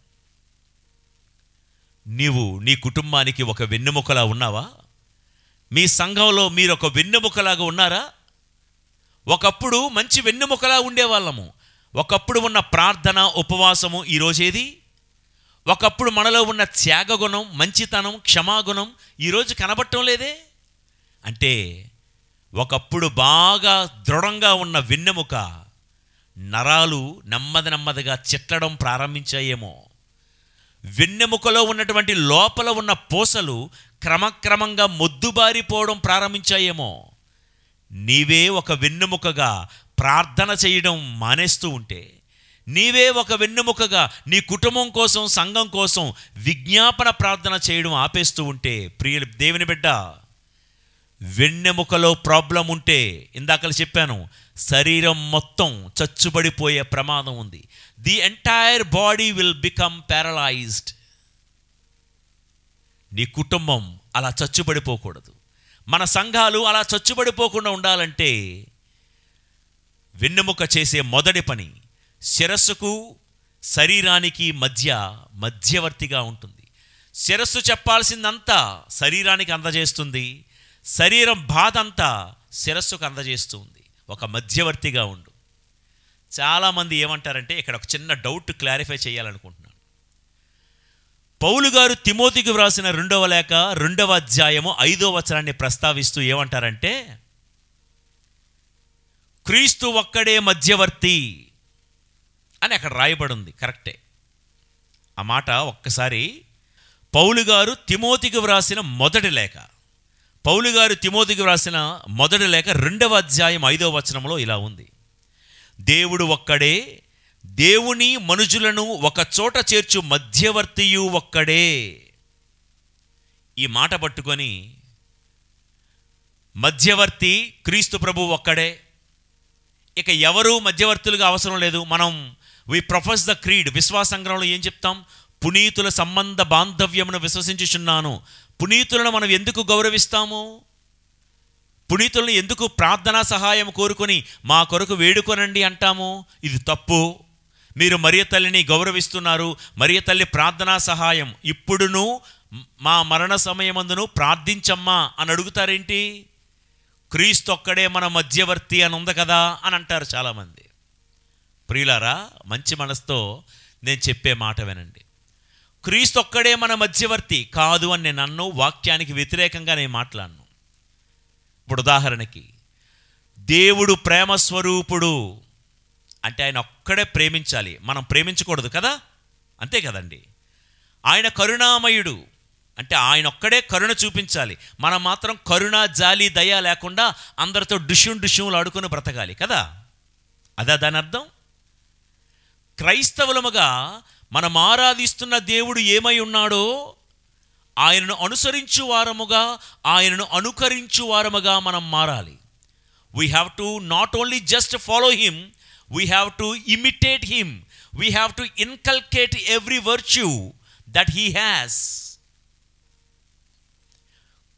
నీవు నీ కుటుంబానికి ఒక వెన్నెముకలా ఉన్నావా? మీ సంఘంలో మీరు ఒక వెన్నెముకలాగా ఉన్నారా? ఒకప్పుడు మంచి వెన్నెముకలా ఉండేవాళ్ళము. ఒకప్పుడు ఉన్న ప్రార్థన, ఉపవాసము ఈరోజేది? ఒకప్పుడు మనలో ఉన్న త్యాగగుణం, మంచితనం, క్షమాగుణం ఈరోజు కనబడటం లేదే. అంటే ఒకప్పుడు బాగా దృఢంగా ఉన్న వెన్నెముక నరాలు నెమ్మదిగా చిట్లడం ప్రారంభించాయేమో. వెన్నెముకలో ఉన్నటువంటి లోపల ఉన్న పూసలు క్రమక్రమంగా మొద్దుబారిపోవడం ప్రారంభించాయేమో. నీవే ఒక వెన్నెముకగా ప్రార్థన చేయడం మానేస్తూ ఉంటే, నీవే ఒక వెన్నెముకగా నీ కుటుంబం కోసం, సంఘం కోసం విజ్ఞాపన ప్రార్థన చేయడం ఆపేస్తూ ఉంటే, ప్రియ దేవుని బిడ్డ, వెన్నెముకలో ప్రాబ్లం ఉంటే, ఇందాక చెప్పాను, శరీరం మొత్తం చచ్చుబడిపోయే ప్రమాదం ఉంది. The entire body will become paralysed. నీ కుటుంబం అలా చచ్చుబడిపోకూడదు. మన సంఘాలు అలా చచ్చుబడిపోకుండా ఉండాలంటే వెన్నెముక చేసే మొదటి పని శిరస్సుకు శరీరానికి మధ్యవర్తిగా ఉంటుంది. శిరస్సు చెప్పాల్సిందంతా శరీరానికి అందజేస్తుంది, శరీరం బాధ అంతా శిరస్సుకు అందజేస్తుంది. ఒక మధ్యవర్తిగా ఉండు. చాలామంది ఏమంటారంటే, ఇక్కడ ఒక చిన్న డౌట్ క్లారిఫై చేయాలనుకుంటున్నాను. పౌలు గారు తిమోతికి వ్రాసిన 2వ లేఖ 2వ అధ్యాయము 5వ వచనాన్ని ప్రస్తావిస్తూ ఏమంటారంటే, క్రీస్తు ఒక్కడే మధ్యవర్తి అని అక్కడ రాయబడి ఉంది. కరెక్టే. ఆ మాట ఒక్కసారి పౌలు గారు తిమోతికి వ్రాసిన మొదటి లేఖ 2వ అధ్యాయం 5వ వచనంలో ఇలా ఉంది: దేవుడు ఒక్కడే, దేవుని మనుజులను ఒక చోట చేర్చు మధ్యవర్తియు ఒక్కడే. ఈ మాట పట్టుకొని, మధ్యవర్తి క్రీస్తు ప్రభు ఒక్కడే, ఇక ఎవరు మధ్యవర్తులుగా అవసరం లేదు. మనం వి ప్రొఫెస్ ద క్రీడ్, విశ్వాసంగ్రంలో ఏం చెప్తాం? పునీతుల సంబంధ బాంధవ్యమును విశ్వసించుచున్నాను. పునీతులను మనం ఎందుకు గౌరవిస్తాము? పునీతులను ఎందుకు ప్రార్థనా సహాయం కోరుకొని మా కొరకు వేడుకొనండి అంటాము? ఇది తప్పు. మీరు మరియ తల్లిని గౌరవిస్తున్నారు. మరియ తల్లి ప్రార్థనా సహాయం ఇప్పుడును మా మరణ సమయమందును ప్రార్థించమ్మా అని అడుగుతారేంటి? క్రీస్తు ఒక్కడే మన మధ్యవర్తి అని ఉంది కదా అని అంటారు చాలామంది. ప్రియులారా, మంచి మనసుతో నేను చెప్పే మాట వినండి. క్రీస్తు ఒక్కడే మన మధ్యవర్తి కాదు అని నేను అన్ను. వాక్యానికి వ్యతిరేకంగా నేను మాట్లాడను. ఇప్పుడు ఉదాహరణకి, దేవుడు ప్రేమ స్వరూపుడు అంటే ఆయన ఒక్కడే ప్రేమించాలి, మనం ప్రేమించకూడదు కదా, అంతే కదండి. ఆయన కరుణామయుడు అంటే ఆయన ఒక్కడే కరుణ చూపించాలి, మనం మాత్రం కరుణ, జాలి, దయ లేకుండా అందరితో డుష్యులు ఆడుకొని బ్రతకాలి కదా. అదా దాని అర్థం? క్రైస్తవులముగా మనం ఆరాధిస్తున్న దేవుడు ఏమై ఉన్నాడో ఆయనను అనుసరించు వారముగా, ఆయనను అనుకరించు వారముగా మనం మారాలి. We have to not only just follow him, we have to imitate him, we have to inculcate every virtue that he has.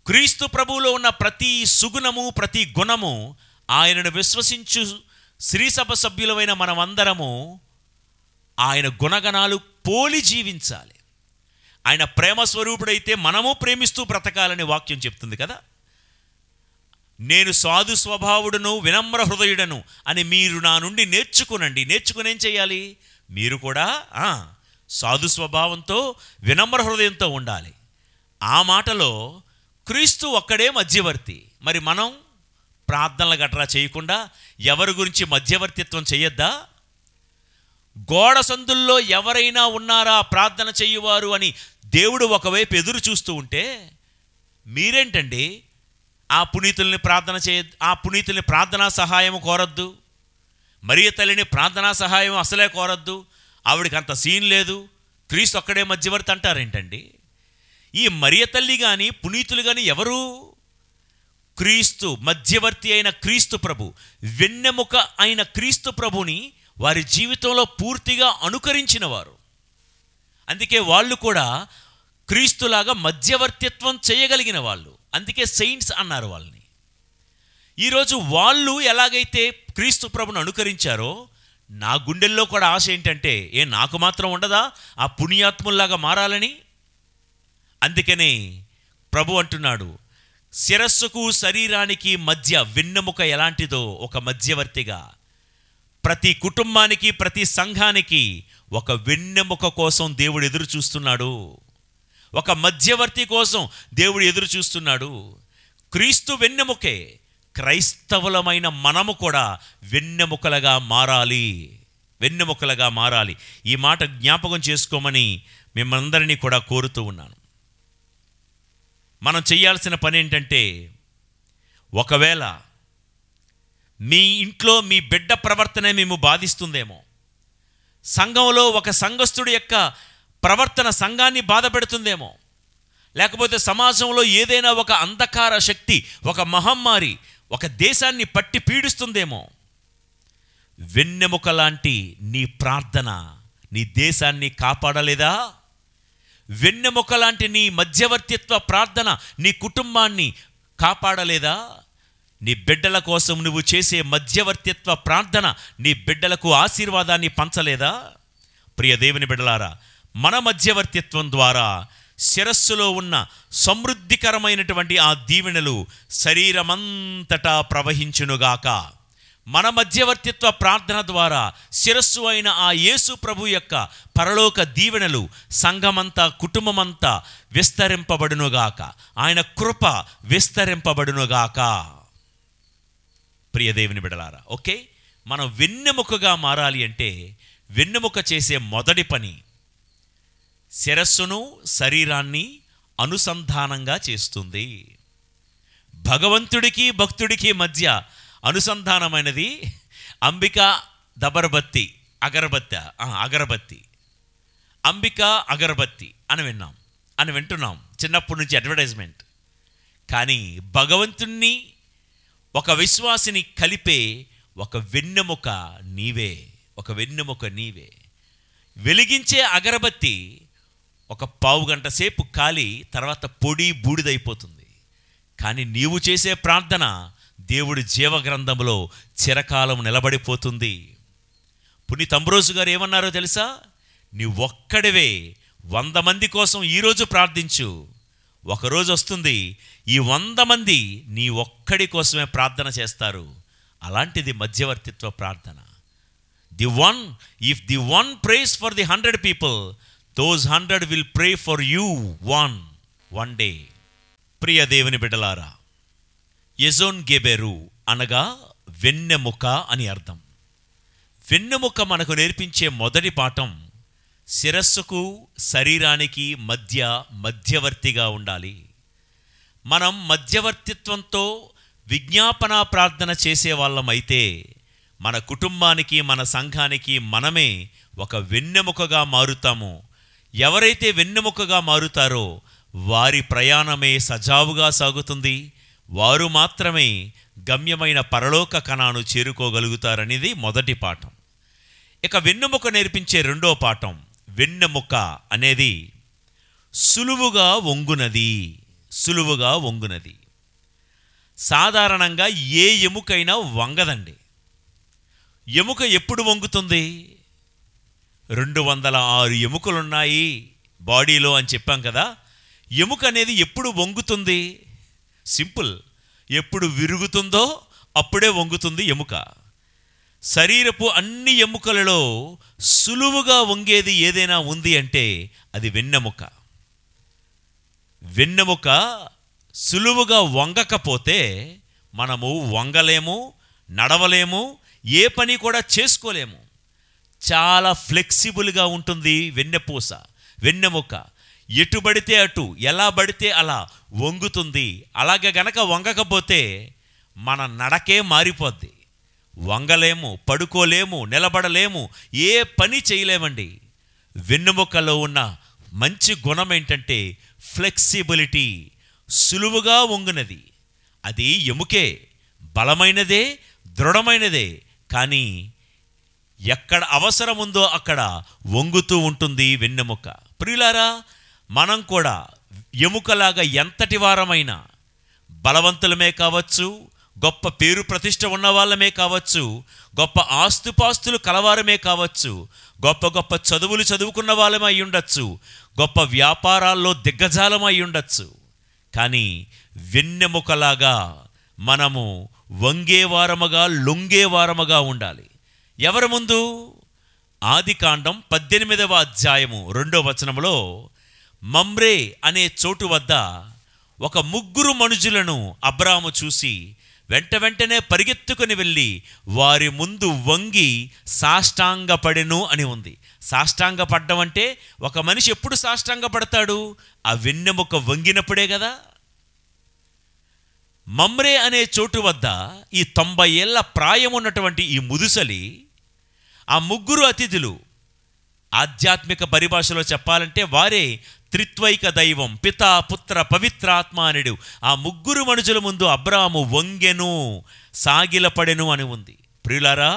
క్రీస్తు ప్రభువులో ఉన్న ప్రతి సుగుణము, ప్రతి గుణము ఆయనను విశ్వసించు శ్రీసభ సభ్యులమైన మనమందరము ఆయన గుణగణాలు పోలి జీవించాలి. ఆయన ప్రేమ స్వరూపుడైతే మనము ప్రేమిస్తూ బ్రతకాలని వాక్యం చెప్తుంది కదా. నేను సాధు స్వభావుడును వినమ్ర హృదయుడను అని మీరు నా నుండి నేర్చుకునండి. నేర్చుకుని ఏం చేయాలి? మీరు కూడా సాధు స్వభావంతో, వినమ్ర హృదయంతో ఉండాలి. ఆ మాటలో క్రీస్తు ఒక్కడే మధ్యవర్తి. మరి మనం ప్రార్థనలు గట్రా చేయకుండా ఎవరి గురించి మధ్యవర్తిత్వం చేయొద్దా? గోడ సందుల్లో ఎవరైనా ఉన్నారా ప్రార్థన చెయ్యువారు అని దేవుడు ఒకవైపు ఎదురు చూస్తూ ఉంటే, మీరేంటండి ఆ పునీతుల్ని ప్రార్థనా సహాయం కోరద్దు, మరియ తల్లిని ప్రార్థనా సహాయం అసలే కోరద్దు, ఆవిడికి అంత సీన్ లేదు, క్రీస్తు ఒక్కడే మధ్యవర్తి అంటారేంటండి? ఈ మరియ తల్లి కానీ పునీతులు కానీ ఎవరు? క్రీస్తు మధ్యవర్తి అయిన క్రీస్తు ప్రభు, వెన్నెముక అయిన క్రీస్తు ప్రభుని వారి జీవితంలో పూర్తిగా అనుకరించిన వారు. అందుకే వాళ్ళు కూడా క్రీస్తులాగా మధ్యవర్తిత్వం చేయగలిగిన వాళ్ళు. అందుకే సెయింట్స్ అన్నారు వాళ్ళని. ఈరోజు వాళ్ళు ఎలాగైతే క్రీస్తు ప్రభుని అనుకరించారో, నా గుండెల్లో కూడా ఆశ ఏంటంటే, నాకు మాత్రం ఉండదా ఆ పుణ్యాత్ముల్లాగా మారాలని? అందుకనే ప్రభు అంటున్నాడు, శిరస్సుకు శరీరానికి మధ్య వెన్నెముక ఎలాంటిదో ఒక మధ్యవర్తిగా ప్రతి కుటుంబానికి, ప్రతి సంఘానికి ఒక వెన్నెముక కోసం దేవుడు ఎదురు చూస్తున్నాడు. ఒక మధ్యవర్తి కోసం దేవుడు ఎదురు చూస్తున్నాడు. క్రీస్తు వెన్నెముకే. క్రైస్తవులమైన మనము కూడా వెన్నెముకలుగా మారాలి, వెన్నెముకలుగా మారాలి. ఈ మాట జ్ఞాపకం చేసుకోమని మిమ్మల్ందరినీ కూడా కోరుతూ ఉన్నాను. మనం చేయాల్సిన పని ఏంటంటే, ఒకవేళ మీ ఇంట్లో మీ బిడ్డ ప్రవర్తనే మేము బాధిస్తుందేమో, సంఘంలో ఒక సంఘస్థుడి యొక్క ప్రవర్తన సంఘాన్ని బాధ పెడుతుందేమో, లేకపోతే సమాజంలో ఏదైనా ఒక అంధకార శక్తి, ఒక మహమ్మారి ఒక దేశాన్ని పట్టి పీడిస్తుందేమో, వెన్నెముక లాంటి నీ ప్రార్థన నీ దేశాన్ని కాపాడలేదా? వెన్నెముక లాంటి నీ మధ్యవర్తిత్వ ప్రార్థన నీ కుటుంబాన్ని కాపాడలేదా? నీ బిడ్డల కోసం నువ్వు చేసే మధ్యవర్తిత్వ ప్రార్థన నీ బిడ్డలకు ఆశీర్వాదాన్ని పంచలేదా? ప్రియ దేవుని బిడ్డలారా, మన మధ్యవర్తిత్వం ద్వారా శిరస్సులో ఉన్న సమృద్ధికరమైనటువంటి ఆ దీవెనలు శరీరమంతటా ప్రవహించునుగాక. మన మధ్యవర్తిత్వ ప్రార్థన ద్వారా శిరస్సు అయిన ఆ యేసు ప్రభు యొక్క పరలోక దీవెనలు సంఘమంతా, కుటుంబమంతా విస్తరింపబడునుగాక. ఆయన కృప విస్తరింపబడునుగాక. ప్రియ దేవుని బిడ్డలారా, ఓకే, మనం వెన్నెముకగా మారాలి అంటే వెన్నెముక చేసే మొదటి పని శిరస్సును శరీరాన్ని అనుసంధానంగా చేస్తుంది. భగవంతుడికి భక్తుడికి మధ్య అనుసంధానమైనది అంబిక దబర్బత్తి, అగరబత్తి, అంబిక అగరబత్తి అని వింటున్నాం చిన్నప్పటి నుంచి అడ్వర్టైజ్మెంట్. కానీ భగవంతుణ్ణి ఒక విశ్వాసిని కలిపే ఒక వెన్నెముక నీవే, ఒక వెన్నెముక నీవే. వెలిగించే అగరబత్తి ఒక పావు గంట సేపు కాలి తర్వాత పొడి బూడిదైపోతుంది. కానీ నీవు చేసే ప్రార్థన దేవుడి జీవగ్రంథంలో చిరకాలం నిలబడిపోతుంది. పునీత్ అంబ్రోజు గారు ఏమన్నారో తెలుసా? నీ ఒక్కడివే 100 మంది కోసం ఈరోజు ప్రార్థించు, ఒకరోజు వస్తుంది ఈ 100 మంది నీ ఒక్కడి కోసమే ప్రార్థన చేస్తారు. అలాంటిది మధ్యవర్తిత్వ ప్రార్థన. If the one prays for the 100 people, those 100 will pray for you one day. ప్రియ దేవుని బిడ్డలారా, యెజోన్ గెబెరు అనగా వెన్నెముక అని అర్థం. వెన్నెముక మనకు నేర్పించే మొదటి పాఠం శిరస్సుకు శరీరానికి మధ్యవర్తిగా ఉండాలి. మనం మధ్యవర్తిత్వంతో విజ్ఞాపన ప్రార్థన చేసే వాళ్ళమైతే మన కుటుంబానికి, మన సంఘానికి మనమే ఒక వెన్నెముకగా మారుతాము. ఎవరైతే వెన్నెముకగా మారుతారో వారి ప్రయాణమే సజావుగా సాగుతుంది. వారు మాత్రమే గమ్యమైన పరలోక కణాను చేరుకోగలుగుతారనేది మొదటి పాఠం. ఇక వెన్నెముక నేర్పించే రెండో పాఠం, వెన్నెముక అనేది సులువుగా వంగునది. సాధారణంగా ఏ ఎముకైనా వంగదండి. ఎముక ఎప్పుడు వంగుతుంది? 206 ఎముకలున్నాయి బాడీలో అని చెప్పాం కదా. ఎముక అనేది ఎప్పుడు వంగుతుంది? సింపుల్, ఎప్పుడు విరుగుతుందో అప్పుడే వంగుతుంది ఎముక. శరీరపు అన్ని ఎముకలలో సులువుగా వంగేది ఏదైనా ఉంది అంటే అది వెన్నెముక. వెన్నెముక సులువుగా వంగకపోతే మనము వంగలేము, నడవలేము, ఏ పని కూడా చేసుకోలేము. చాలా ఫ్లెక్సిబుల్గా ఉంటుంది వెన్నెముక. ఎటు పడితే అటు, ఎలా పడితే అలా వంగుతుంది. అలాగే గనక వంగకపోతే మన నడకే మారిపోద్ది. వంగలేము, పడుకోలేము, నిలబడలేము, ఏ పని చేయలేమండి. వెన్నెముకలో ఉన్న మంచి గుణం ఏంటంటే ఫ్లెక్సిబిలిటీ, సులువుగా వంగునది. అది ఎముకే, బలమైనదే, దృఢమైనదే. కానీ ఎక్కడ అవసరం ఉందో అక్కడ వంగుతూ ఉంటుంది వెన్నెముక. ప్రియులారా, మనం కూడా ఎముకలాగా ఎంతటి వారమైనా బలవంతులమే కావచ్చు, గొప్ప పేరు ప్రతిష్ట ఉన్న వాళ్ళమే కావచ్చు, గొప్ప ఆస్తుపాస్తులు కలవారమే కావచ్చు, గొప్ప గొప్ప చదువులు చదువుకున్న వాళ్ళమై ఉండొచ్చు, గొప్ప వ్యాపారాల్లో దిగ్గజాలమై ఉండొచ్చు. కానీ వెన్నెముకలాగా మనము వంగేవారముగా లొంగేవారముగా ఉండాలి. ఎవరి ముందు? ఆదికాండం 18వ అధ్యాయము 2వ వచనములో మమ్రే అనే చోటు వద్ద ఒక 3 మనుషులను అబ్రాము చూసి వెంటనే పరిగెత్తుకుని వెళ్ళి వారి ముందు వంగి సాష్టాంగపడెను అని ఉంది. సాష్టాంగపడ్డం అంటే ఒక మనిషి ఎప్పుడు సాష్టాంగపడతాడు? ఆ వెన్నెముక వంగినప్పుడే కదా. మమ్రే అనే చోటు వద్ద ఈ 90 ఏళ్ల ప్రాయం ఉన్నటువంటి ఈ ముదుసలి, ఆ 3 అతిథులు, ఆధ్యాత్మిక పరిభాషలో చెప్పాలంటే వారే త్రిత్వైక దైవం, పిత పుత్ర పవిత్రాత్మ అనుడు. ఆ 3 మనుషుల ముందు అబ్రాము వంగెను, సాగిలపడెను అని ఉంది. ప్రియులారా,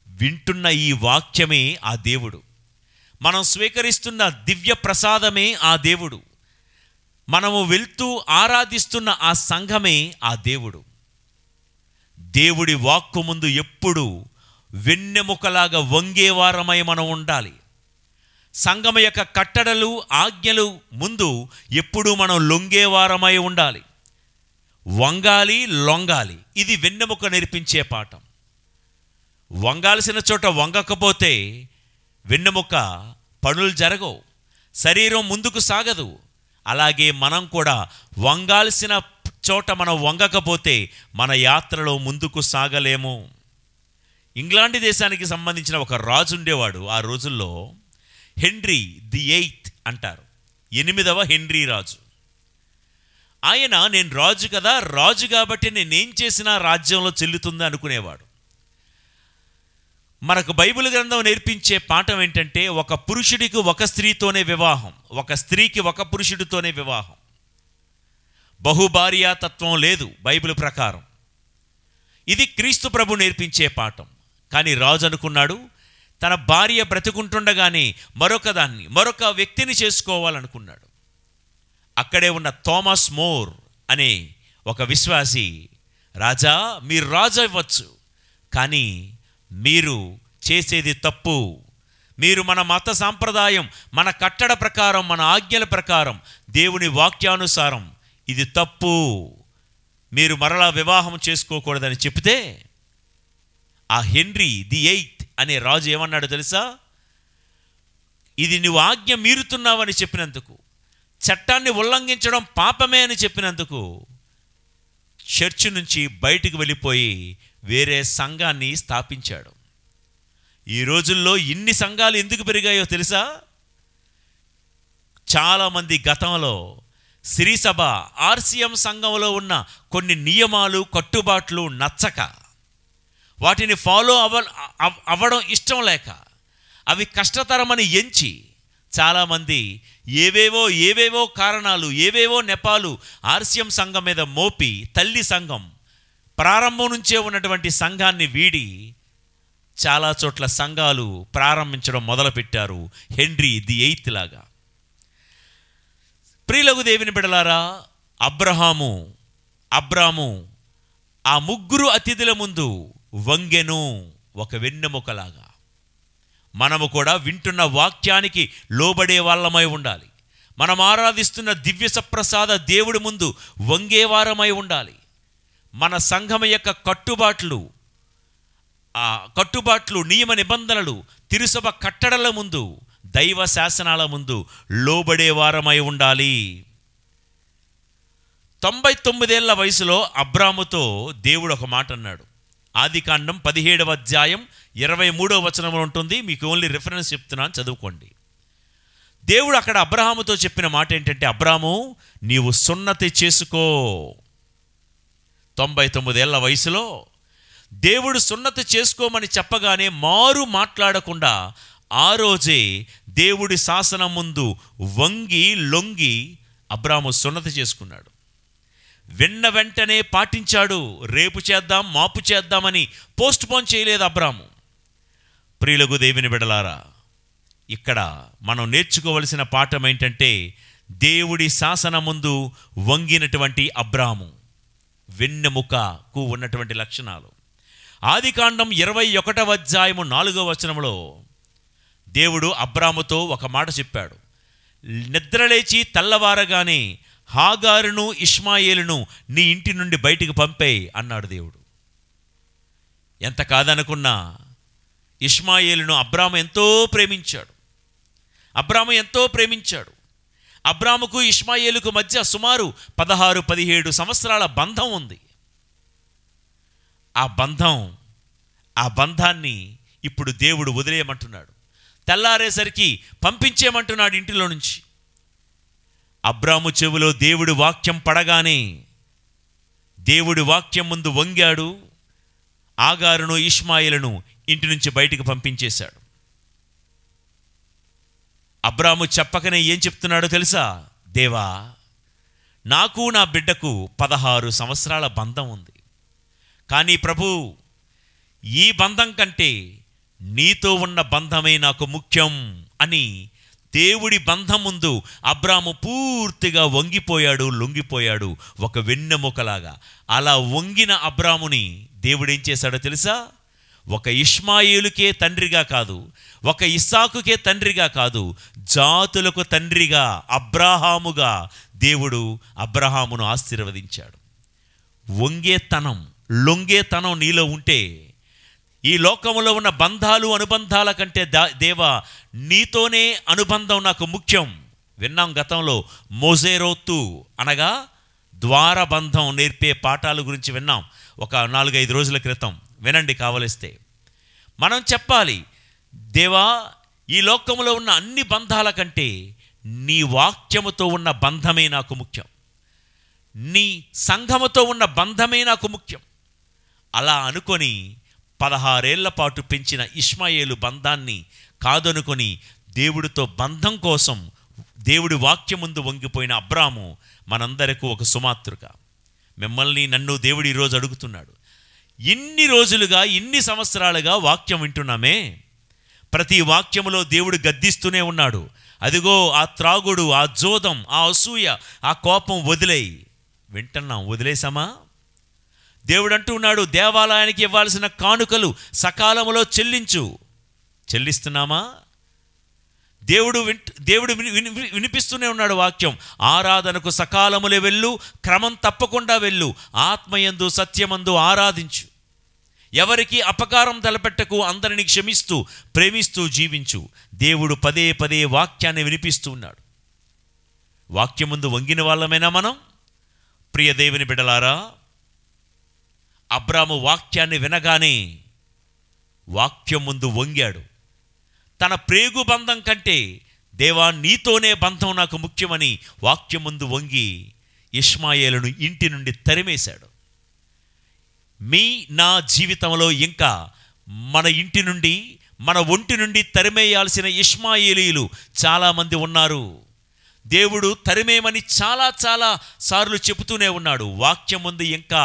వింటున్న ఈ వాక్యమే ఆ దేవుడు. మనం స్వీకరిస్తున్న దివ్య ప్రసాదమే ఆ దేవుడు. మనము వెళ్తూ ఆరాధిస్తున్న ఆ సంఘమే ఆ దేవుడు. దేవుడి వాక్కు ముందు ఎప్పుడు వెన్నెముకలాగా వంగేవారమై మనం ఉండాలి. సంఘం యొక్క కట్టడలు ఆజ్ఞలు ముందు ఎప్పుడూ మనం లొంగేవారమై ఉండాలి. వంగాలి, లొంగాలి. ఇది వెన్నెముక నేర్పించే పాఠం. వంగాల్సిన చోట వంగకపోతే వెన్నెముక పనులు జరగవు, శరీరం ముందుకు సాగదు. అలాగే మనం కూడా వంగాల్సిన చోట మనం వంగకపోతే మన యాత్రలో ముందుకు సాగలేము. ఇంగ్లాండ్ దేశానికి సంబంధించిన ఒక రాజు ఉండేవాడు. ఆ రోజుల్లో హెన్రీ ది 8th అంటారు, 8వ హెన్రీ రాజు. ఆయన నేను రాజు కదా, రాజు కాబట్టి నేనేం చేసినా రాజ్యంలో చెల్లుతుంది అనుకునేవాడు. మనకు బైబిల్ గ్రంథం నేర్పించే పాఠం ఏంటంటే, ఒక పురుషుడికి ఒక స్త్రీతోనే వివాహం, ఒక స్త్రీకి ఒక పురుషుడితోనే వివాహం. బహుభార్యాతత్వం లేదు బైబిల్ ప్రకారం. ఇది క్రీస్తు ప్రభు నేర్పించే పాఠం. కానీ రాజు అనుకున్నాడు, తన భార్య బ్రతుకుంటుండగానే మరొక వ్యక్తిని చేసుకోవాలనుకున్నాడు. అక్కడే ఉన్న థామస్ మోర్ అనే ఒక విశ్వాసి, రాజా మీరు రాజు అవ్వచ్చు, కానీ మీరు చేసేది తప్పు. మీరు మన మత సాంప్రదాయం, మన కట్టడ ప్రకారం, మన ఆజ్ఞల ప్రకారం, దేవుని వాక్యానుసారం ఇది తప్పు, మీరు మరలా వివాహం చేసుకోకూడదని చెప్తే, ఆ హెన్రీ ది 8th అనే రాజు ఏమన్నాడు తెలుసా? ఇది నువ్వు ఆజ్ఞ మీరుతున్నావని చెప్పినందుకు, చట్టాన్ని ఉల్లంఘించడం పాపమే అని చెప్పినందుకు చర్చి నుంచి బయటికి వెళ్ళిపోయి వేరే సంఘాన్ని స్థాపించాడు. ఈ రోజుల్లో ఇన్ని సంఘాలు ఎందుకు పెరిగాయో తెలుసా? చాలామంది గతంలో సిరిసభ ఆర్సిఎం సంఘంలో ఉన్న కొన్ని నియమాలు కట్టుబాట్లు నచ్చక, వాటిని ఫాలో అవ్వడం ఇష్టం లేక, అవి కష్టతరమని ఎంచి చాలామంది ఏవేవో కారణాలు, ఏవేవో నెపాలు ఆర్సిఎం సంఘం మీద మోపి తల్లి సంఘం ప్రారంభం నుంచే ఉన్నటువంటి సంఘాన్ని వీడి చాలా చోట్ల సంఘాలు ప్రారంభించడం మొదలుపెట్టారు, హెన్రీ ది 8th లాగా. ప్రియులకు దేవుని బిడ్డలారా, అబ్రాము ఆ 3 అతిథుల ముందు వంగెను ఒక వెన్నెముకలాగా. మనము కూడా వింటున్న వాక్యానికి లోబడే వాళ్ళమై ఉండాలి. మనం ఆరాధిస్తున్న దివ్య సప్రసాద దేవుడి ముందు వంగేవారమై ఉండాలి. మన సంఘం యొక్క కట్టుబాట్లు, నియమ నిబంధనలు, తిరుసభ కట్టడల ముందు, దైవ శాసనాల ముందు లోబడే వారమై ఉండాలి. 99 ఏళ్ల వయసులో అబ్రాముతో దేవుడు ఒక మాట అన్నాడు. ఆదికాండం 17వ అధ్యాయం 23వ వచనంలో ఉంటుంది. మీకు ఓన్లీ రిఫరెన్స్ చెప్తున్నాను, చదువుకోండి. దేవుడు అక్కడ అబ్రహాముతో చెప్పిన మాట ఏంటంటే, అబ్రాము నీవు సున్నతి చేసుకో. 99 ఏళ్ల వయసులో దేవుడు సున్నతి చేసుకోమని చెప్పగానే మారు మాట్లాడకుండా ఆ రోజే దేవుడి శాసనం ముందు వంగి లొంగి అబ్రాము సున్నతి చేసుకున్నాడు. వెంటనే పాటించాడు. రేపు చేద్దాం, మాపు చేద్దామని పోస్ట్ పోన్ చేయలేదు అబ్రాము. ప్రియులకు దేవుని బిడ్డలారా, ఇక్కడ మనం నేర్చుకోవలసిన పాఠం ఏంటంటే, దేవుడి శాసనం ముందు వంగినటువంటి అబ్రాము. వెన్నెముకకు ఉన్నటువంటి లక్షణాలు. ఆదికాండం 21వ అధ్యాయము 4వ వచనంలో దేవుడు అబ్రాముతో ఒక మాట చెప్పాడు. నిద్రలేచి తెల్లవారగానే హాగారును ఇష్మాయేలును నీ ఇంటి నుండి బయటికి పంపేయి అన్నాడు దేవుడు. ఎంత కాదనుకున్నా ఇష్మాయేలును అబ్రాము ఎంతో ప్రేమించాడు. అబ్రాముకు ఇష్మాయేలుకు మధ్య సుమారు 16-17 సంవత్సరాల బంధం ఉంది. ఆ బంధాన్ని ఇప్పుడు దేవుడు వదిలేయమంటున్నాడు. తెల్లారేసరికి పంపించేయమంటున్నాడు ఇంటిలో నుంచి. అబ్రాము చెవిలో దేవుడి వాక్యం పడగానే దేవుడి వాక్యం ముందు వంగాడు. ఆగారును ఇష్మాయేలును ఇంటి నుంచి బయటికి పంపించేశాడు. అబ్రాము చెప్పకనే ఏం చెప్తున్నాడో తెలుసా? దేవా, నాకు నా బిడ్డకు 16 సంవత్సరాల బంధం ఉంది. కానీ ప్రభు, ఈ బంధం కంటే నీతో ఉన్న బంధమే నాకు ముఖ్యం అని దేవుడి బంధం ముందు అబ్రాము పూర్తిగా లొంగిపోయాడు ఒక వెన్నెముకలాగా. అలా వంగిన అబ్రాముని దేవుడేం చేశాడో తెలుసా? ఒక ఇష్మాయేలుకే తండ్రిగా కాదు, ఒక ఇస్సాకుకే తండ్రిగా కాదు, జాతులకు తండ్రిగా అబ్రాహాముగా దేవుడు అబ్రహామును ఆశీర్వదించాడు. లొంగేతనం నీలో ఉంటే ఈ లోకములో ఉన్న బంధాలు అనుబంధాల కంటే దేవా నీతోనే అనుబంధం నాకు ముఖ్యం. విన్నాం గతంలో మోజేరోతు అనగా ద్వారబంధం నేర్పే పాఠాల గురించి విన్నాం ఒక 4-5 రోజుల క్రితం. వినండి కావలిస్తే. మనం చెప్పాలి, దేవా ఈ లోకములో ఉన్న అన్ని బంధాల కంటే నీ వాక్యముతో ఉన్న బంధమే నాకు ముఖ్యం, నీ సంఘముతో ఉన్న బంధమే నాకు ముఖ్యం. అలా అనుకొని 16 ఏళ్ల పాటు పెంచిన ఇష్మాయేలు బంధాన్ని కాదనుకొని దేవుడితో బంధం కోసం దేవుడి వాక్యం ముందు వంగిపోయిన అబ్రాము మనందరికీ ఒక సుమాతృక. మిమ్మల్ని నన్ను దేవుడు ఈరోజు అడుగుతున్నాడు. ఇన్ని రోజులుగా ఇన్ని సంవత్సరాలుగా వాక్యం వింటున్నామే, ప్రతి వాక్యములో దేవుడు గద్దిస్తూనే ఉన్నాడు. అదిగో ఆ త్రాగుడు, ఆ జోదం, ఆ అసూయ, ఆ కోపం వింటున్నాం. వదిలేసామా? దేవుడు అంటున్నాడు, దేవాలయానికి ఇవ్వాల్సిన కానుకలు సకాలంలో చెల్లిస్తున్నామా? దేవుడు వినిపిస్తూనే ఉన్నాడు వాక్యం. ఆరాధనకు సకాలములే వెళ్ళు, క్రమం తప్పకుండా వెళ్ళు, ఆత్మయందు సత్యమందు ఆరాధించు, ఎవరికి అపకారం తలపెట్టకు, అందరిని క్షమిస్తూ ప్రేమిస్తూ జీవించు. దేవుడు పదే పదే వాక్యాన్ని వినిపిస్తూ ఉన్నాడు. వాక్యం ముందు వంగిన వాళ్ళమైనా మనం? ప్రియ దేవుని బిడ్డలారా, అబ్రాము వాక్యాన్ని వినగానే వాక్యం ముందు వంగాడు. తన ప్రేగు బంధం కంటే దేవా నీతోనే బంధం నాకు ముఖ్యమని వాక్యం ముందు వంగి ఇష్మాయేలును ఇంటి నుండి తరిమేశాడు. నా జీవితంలో ఇంకా మన ఇంటి నుండి, మన ఒంటి నుండి తరిమేయాల్సిన ఇష్మాయేలీలు చాలామంది ఉన్నారు. దేవుడు తరిమేమని చాలా సార్లు చెబుతూనే ఉన్నాడు. వాక్యం ముందు ఇంకా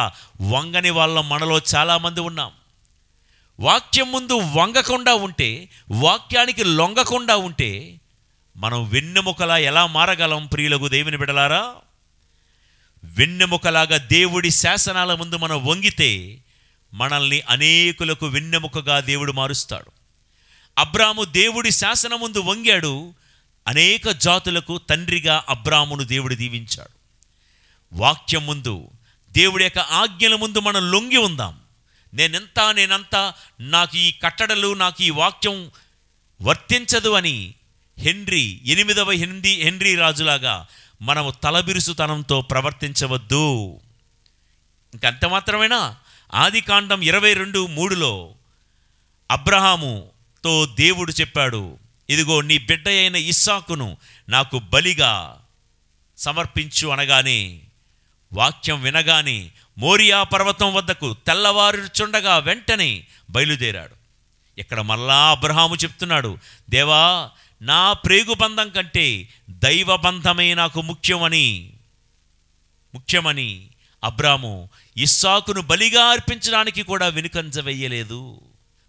వంగని వాళ్ళ మనలో చాలామంది ఉన్నాం. వాక్యం ముందు వంగకుండా ఉంటే, వాక్యానికి లొంగకుండా ఉంటే మనం వెన్నెముకలా ఎలా మారగలం? ప్రియులకు దేవుని బిడలారా, వెన్నెముకలాగా దేవుడి శాసనాల ముందు మనం వంగితే మనల్ని అనేకులకు వెన్నెముకగా దేవుడు మారుస్తాడు. అబ్రాము దేవుడి శాసనం ముందు వంగాడు. అనేక జాతులకు తండ్రిగా అబ్రామును దేవుడు దీవించాడు. వాక్యం ముందు, దేవుడి యొక్క ఆజ్ఞల ముందు మనం లొంగి ఉందాం. నేనంతా, నాకు ఈ కట్టడలు, నాకు ఈ వాక్యం వర్తించదు అని ఎనిమిదవ హెన్రీ రాజులాగా మనము తలబిరుసుతనంతో ప్రవర్తించవద్దు. ఇంకంత మాత్రమేనా? ఆదికాండం 22:3 అబ్రహాముతో దేవుడు చెప్పాడు, ఇదిగో నీ బిడ్డ అయిన ఇస్సాకును నాకు బలిగా సమర్పించు అనగానే, వాక్యం వినగానే మోరియా పర్వతం వద్దకు తెల్లవారుచుండగా వెంటనే బయలుదేరాడు. ఇక్కడ మళ్ళా అబ్రహాము చెప్తున్నాడు, దేవా నా ప్రేగు బంధం కంటే దైవ బంధమే నాకు ముఖ్యమని అబ్రాము ఇస్సాకును బలిగా అర్పించడానికి కూడా వెనుకంజ వెయ్యలేదు.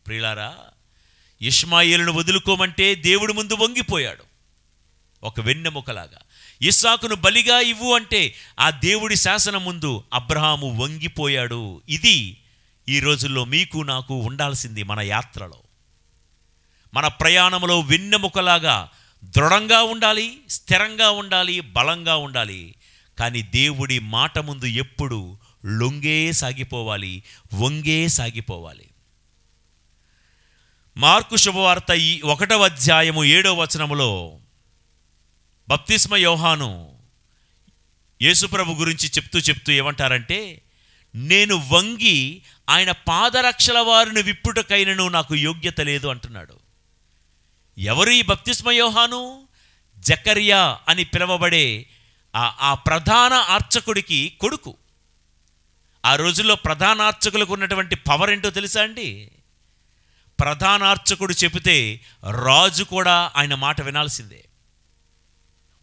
ప్రియులారా, ఇష్మాయేలును వదులుకోమంటే దేవుడి ముందు వంగిపోయాడు ఒక వెన్నెముకలాగా. ఇస్సాకును బలిగా ఇవ్వు అంటే ఆ దేవుడి శాసనం ముందు అబ్రహాము వంగిపోయాడు. ఇది ఈ రోజుల్లో మీకు నాకు ఉండాల్సింది. మన యాత్రలో, మన ప్రయాణంలో వెన్నెముకలాగా దృఢంగా ఉండాలి, స్థిరంగా ఉండాలి, బలంగా ఉండాలి. కానీ దేవుడి మాట ముందు ఎప్పుడు లొంగే సాగిపోవాలి, వంగే సాగిపోవాలి. మార్కు శుభవార్త 1వ అధ్యాయము 7వ వచనములో బప్తిస్మ యోహాను యేసుప్రభు గురించి చెప్తూ ఏమంటారంటే, నేను వంగి ఆయన పాదరక్షల వారిని విప్పుటకైనను నాకు యోగ్యత లేదు అంటున్నాడు. ఎవరు ఈ బప్తిస్మ యోహాను? జకర్యా అని పిలువబడే ఆ ప్రధాన అర్చకుడికి కొడుకు. ఆ రోజుల్లో ప్రధాన అర్చకులకు ఉన్నటువంటి పవర్ ఏంటో తెలుసా అండి? ప్రధాన అర్చకుడు చెబితే రాజు కూడా ఆయన మాట వినాల్సిందే.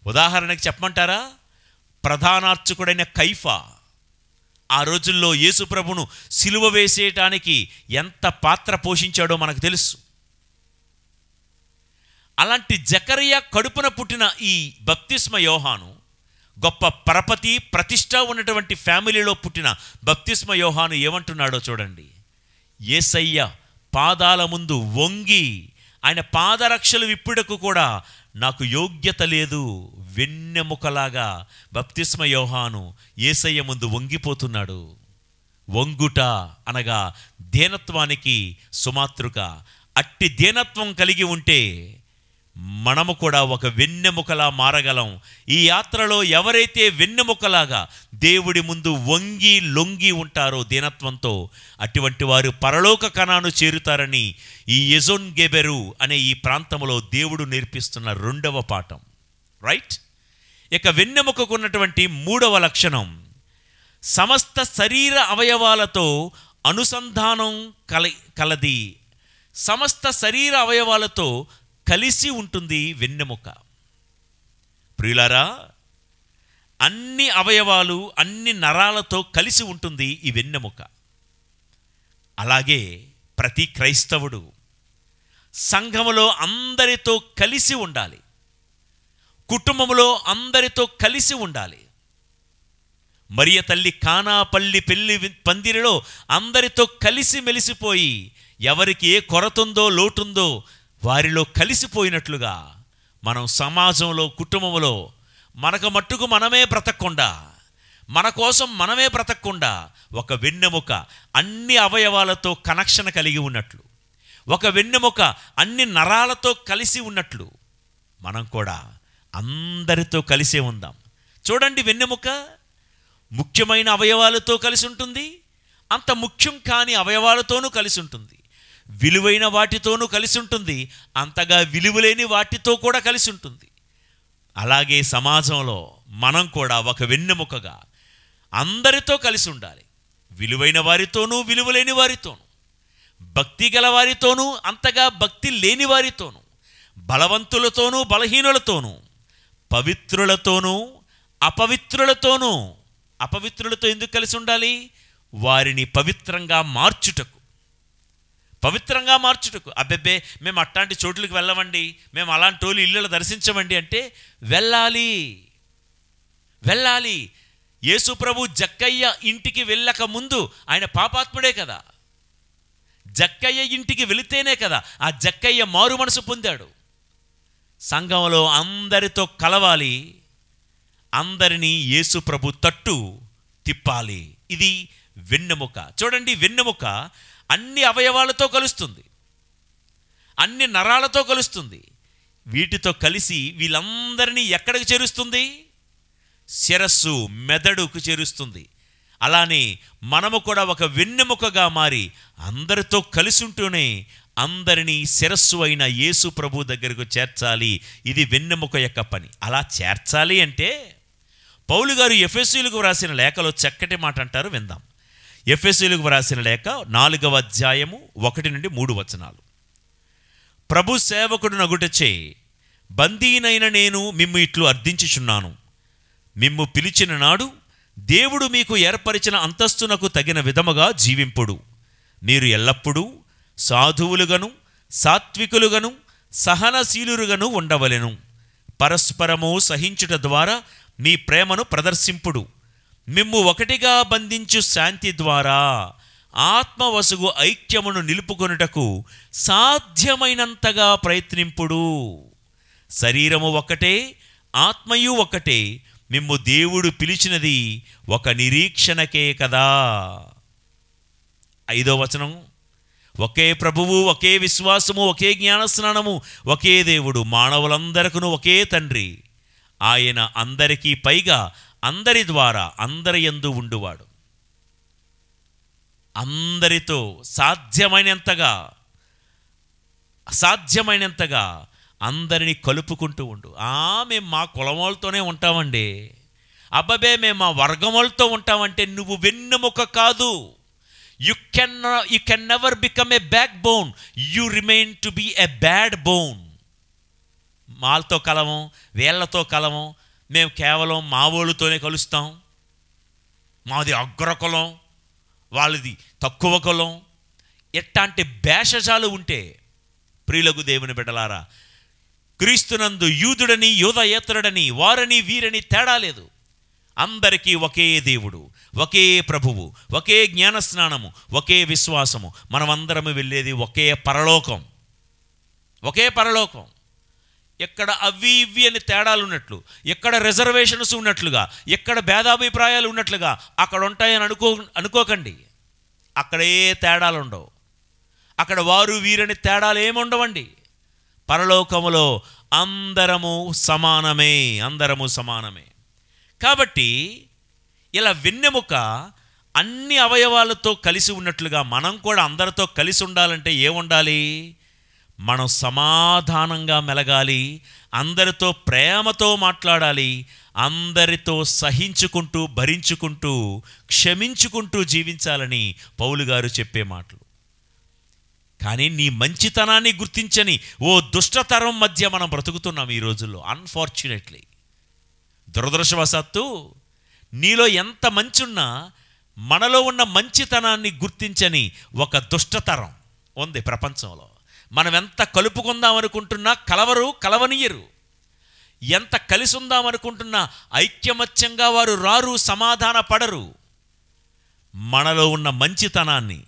ఉదాహరణకి చెప్పమంటారా? ప్రధాన అర్చకుడైన కైఫా ఆ రోజుల్లో యేసుప్రభును సిలువ వేసేయటానికి ఎంత పాత్ర పోషించాడో మనకు తెలుసు. అలాంటి జకర్యా కడుపున పుట్టిన ఈ బప్తిస్మ యోహాను గొప్ప పరపతి ప్రతిష్ట ఉన్నటువంటి ఫ్యామిలీలో పుట్టిన బప్తిస్మ యోహాను ఏమంటున్నాడో చూడండి. యేసయ్య పాదాల ముందు వంగి ఆయన పాదరక్షలు విప్పుటకు కూడా నాకు యోగ్యత లేదు. వెన్నెముకలాగా బప్తిస్మ యోహాను యేసయ్య ముందు వంగిపోతున్నాడు. వంగుట అనగా దీనత్వానికి సుమాతృక. అట్టి దీనత్వం కలిగి ఉంటే మనము కూడా ఒక వెన్నెముకలా మారగలం. ఈ యాత్రలో ఎవరైతే వెన్నెముకలాగా దేవుడి ముందు వంగి లొంగి ఉంటారో దీనత్వంతో, అటువంటి వారు పరలోక కనాను చేరుతారని ఈ ఎజోన్ గెబెరు అనే ఈ ప్రాంతంలో దేవుడు నేర్పిస్తున్న 2వ పాఠం. రైట్? ఇక వెన్నెముకకు ఉన్నటువంటి 3వ లక్షణం, సమస్త శరీర అవయవాలతో అనుసంధానం కలది. సమస్త శరీర అవయవాలతో కలిసి ఉంటుంది వెన్నెముక. ప్రియులారా, అన్ని అవయవాలు అన్ని నరాలతో కలిసి ఉంటుంది ఈ వెన్నెముక. అలాగే ప్రతి క్రైస్తవుడు సంఘములో అందరితో కలిసి ఉండాలి, కుటుంబంలో అందరితో కలిసి ఉండాలి. మరియ తల్లి కానాపల్లి పెళ్లి పందిరిలో అందరితో కలిసి మెలిసిపోయి ఎవరికి ఏ కొరతుందో లోటుందో వారిలో కలిసిపోయినట్లుగా మనం సమాజంలో కుటుంబంలో మనకు మట్టుకు మనమే బ్రతకకుండా, మన కోసం మనమే బ్రతకకుండా ఒక వెన్నెముక అన్ని అవయవాలతో కనెక్షన్ కలిగి ఉన్నట్లు, ఒక వెన్నెముక అన్ని నరాలతో కలిసి ఉన్నట్లు మనం కూడా అందరితో కలిసే ఉందాం. చూడండి, వెన్నెముక ముఖ్యమైన అవయవాలతో కలిసి ఉంటుంది, అంత ముఖ్యం కాని అవయవాలతోనూ కలిసి ఉంటుంది, విలువైన వాటితోనూ కలిసి ఉంటుంది, అంతగా విలువలేని వాటితో కూడా కలిసి ఉంటుంది. అలాగే సమాజంలో మనం కూడా ఒక వెన్నెముకగా అందరితో కలిసి ఉండాలి. విలువైన వారితోనూ విలువలేని వారితోనూ, భక్తి గల వారితోనూ అంతగా భక్తి లేని వారితోనూ, బలవంతులతోనూ బలహీనులతోనూ, పవిత్రులతోనూ అపవిత్రులతోనూ. అపవిత్రులతో ఎందుకు కలిసి ఉండాలి? వారిని పవిత్రంగా మార్చుటకు. అబ్బెబ్బే మేము అట్లాంటి చోట్లకు వెళ్ళమండి, మేము అలాంటి వాళ్ళు ఇళ్ళలో దర్శించమండి అంటే వెళ్ళాలి. యేసు ప్రభు జక్కయ్య ఇంటికి వెళ్ళక ముందు ఆయన పాపాత్ముడే కదా. జక్కయ్య ఇంటికి వెళితేనే కదా ఆ జక్కయ్య మారు మనసు పొందాడు. సంఘంలో అందరితో కలవాలి, అందరినీ యేసు ప్రభు తట్టు తిప్పాలి. ఇది వెన్నెముక. చూడండి, వెన్నెముక అన్ని అవయవాలతో కలుస్తుంది, అన్ని నరాలతో కలుస్తుంది. వీటితో కలిసి వీళ్ళందరినీ ఎక్కడికి చేరుస్తుంది? శిరస్సు, మెదడుకు చేరుస్తుంది. అలానే మనము కూడా ఒక వెన్నెముకగా మారి అందరితో కలిసి ఉంటూనే అందరినీ శిరస్సు అయిన యేసు ప్రభు దగ్గరకు చేర్చాలి. ఇది వెన్నెముక యొక్క పని. అలా చేర్చాలి అంటే పౌలు గారు ఎఫెసీయులకు వ్రాసిన లేఖలో చక్కటి మాట అంటారు, విందాం. ఎఫెసీయులకు వ్రాసిన లేఖ 4వ అధ్యాయము 1 నుండి 3 వచనాలు. ప్రభు సేవకుడు నగుటచే బందీనైన నేను మిమ్ము ఇట్లు అర్థించుచున్నాను. మిమ్ము పిలిచిన నాడు దేవుడు మీకు ఏర్పరిచిన అంతస్తునకు తగిన విధముగా జీవింపుడు. మీరు ఎల్లప్పుడూ సాధువులుగను సాత్వికులుగను సహనశీలురుగను ఉండవలెను. పరస్పరము సహించుట ద్వారా మీ ప్రేమను ప్రదర్శింపుడు. మిమ్ము ఒకటిగా బంధించు శాంతి ద్వారా ఆత్మవసుగు ఐక్యమును నిలుపుకొనుటకు సాధ్యమైనంతగా ప్రయత్నింపుడు. శరీరము ఒకటే, ఆత్మయు ఒకటే. మిమ్ము దేవుడు పిలిచినది ఒక నిరీక్షణకే కదా. 5వ వచనం, ఒకే ప్రభువు, ఒకే విశ్వాసము, ఒకే జ్ఞానస్నానము, ఒకే దేవుడు, మానవులందరికీ ఒకే తండ్రి. ఆయన అందరికీ పైగా, అందరి ద్వారా, అందరి యందు ఉండువాడు. అందరితో సాధ్యమైనంతగా అందరినీ కలుపుకుంటూ ఉండు. మేము మా కులం వాళ్ళతోనే ఉంటామండి, అబ్బబే మేము మా వర్గం వాళ్ళతో ఉంటామంటే నువ్వు వెన్నెముక కాదు. You can never become a backbone. You remain to be a bad bone. మాలతో కలము, వీళ్ళతో కలము, మేము కేవలం మా వాళ్ళతోనే కలుస్తాం, మాది అగ్రకులం, వాళ్ళది తక్కువ కులం. ఎట్లాంటి భేషజాలు ఉంటే, ప్రియులకు దేవుని బిడ్డలారా, క్రీస్తునందు యూదుడని యూదయేతరుడని వారని వీరని తేడా లేదు. అందరికీ ఒకే దేవుడు, ఒకే ప్రభువు, ఒకే జ్ఞానస్నానము, ఒకే విశ్వాసము. మనమందరము వెళ్ళేది ఒకే పరలోకం. ఎక్కడ అవి ఇవి అని తేడాలు ఉన్నట్లు, ఎక్కడ రిజర్వేషన్స్ ఉన్నట్లుగా, ఎక్కడ భేదాభిప్రాయాలు ఉన్నట్లుగా అక్కడ ఉంటాయని అనుకోకండి. అక్కడ ఏ తేడాలు ఉండవు. అక్కడ వారు వీరని తేడాలు ఏముండవండి. పరలోకములో అందరము సమానమే. కాబట్టి ఇలా వెన్నెముక అన్ని అవయవాలతో కలిసి ఉన్నట్లుగా మనం కూడా అందరితో కలిసి ఉండాలంటే ఏముండాలి? మనం సమాధానంగా మెలగాలి, అందరితో ప్రేమతో మాట్లాడాలి, అందరితో సహించుకుంటూ, భరించుకుంటూ, క్షమించుకుంటూ జీవించాలని పౌలు గారు చెప్పే మాటలు. కానీ నీ మంచితనాన్ని గుర్తించని ఓ దుష్టతరం మధ్య మనం బ్రతుకుతున్నాం ఈ రోజుల్లో. అన్ఫార్చునేట్లీ, దురదృష్టవశాత్తు నీలో ఎంత మంచి ఉన్నా మనలో ఉన్న మంచితనాన్ని గుర్తించని ఒక దుష్టతరం ఉంది ప్రపంచంలో. మనం ఎంత కలుపుకుందాం అనుకుంటున్నా కలవనీయరు. ఎంత కలిసి ఉందాం అనుకుంటున్నా ఐక్యమత్యంగా వారు రారు, సమాధాన పడరు. మనలో ఉన్న మంచితనాన్ని,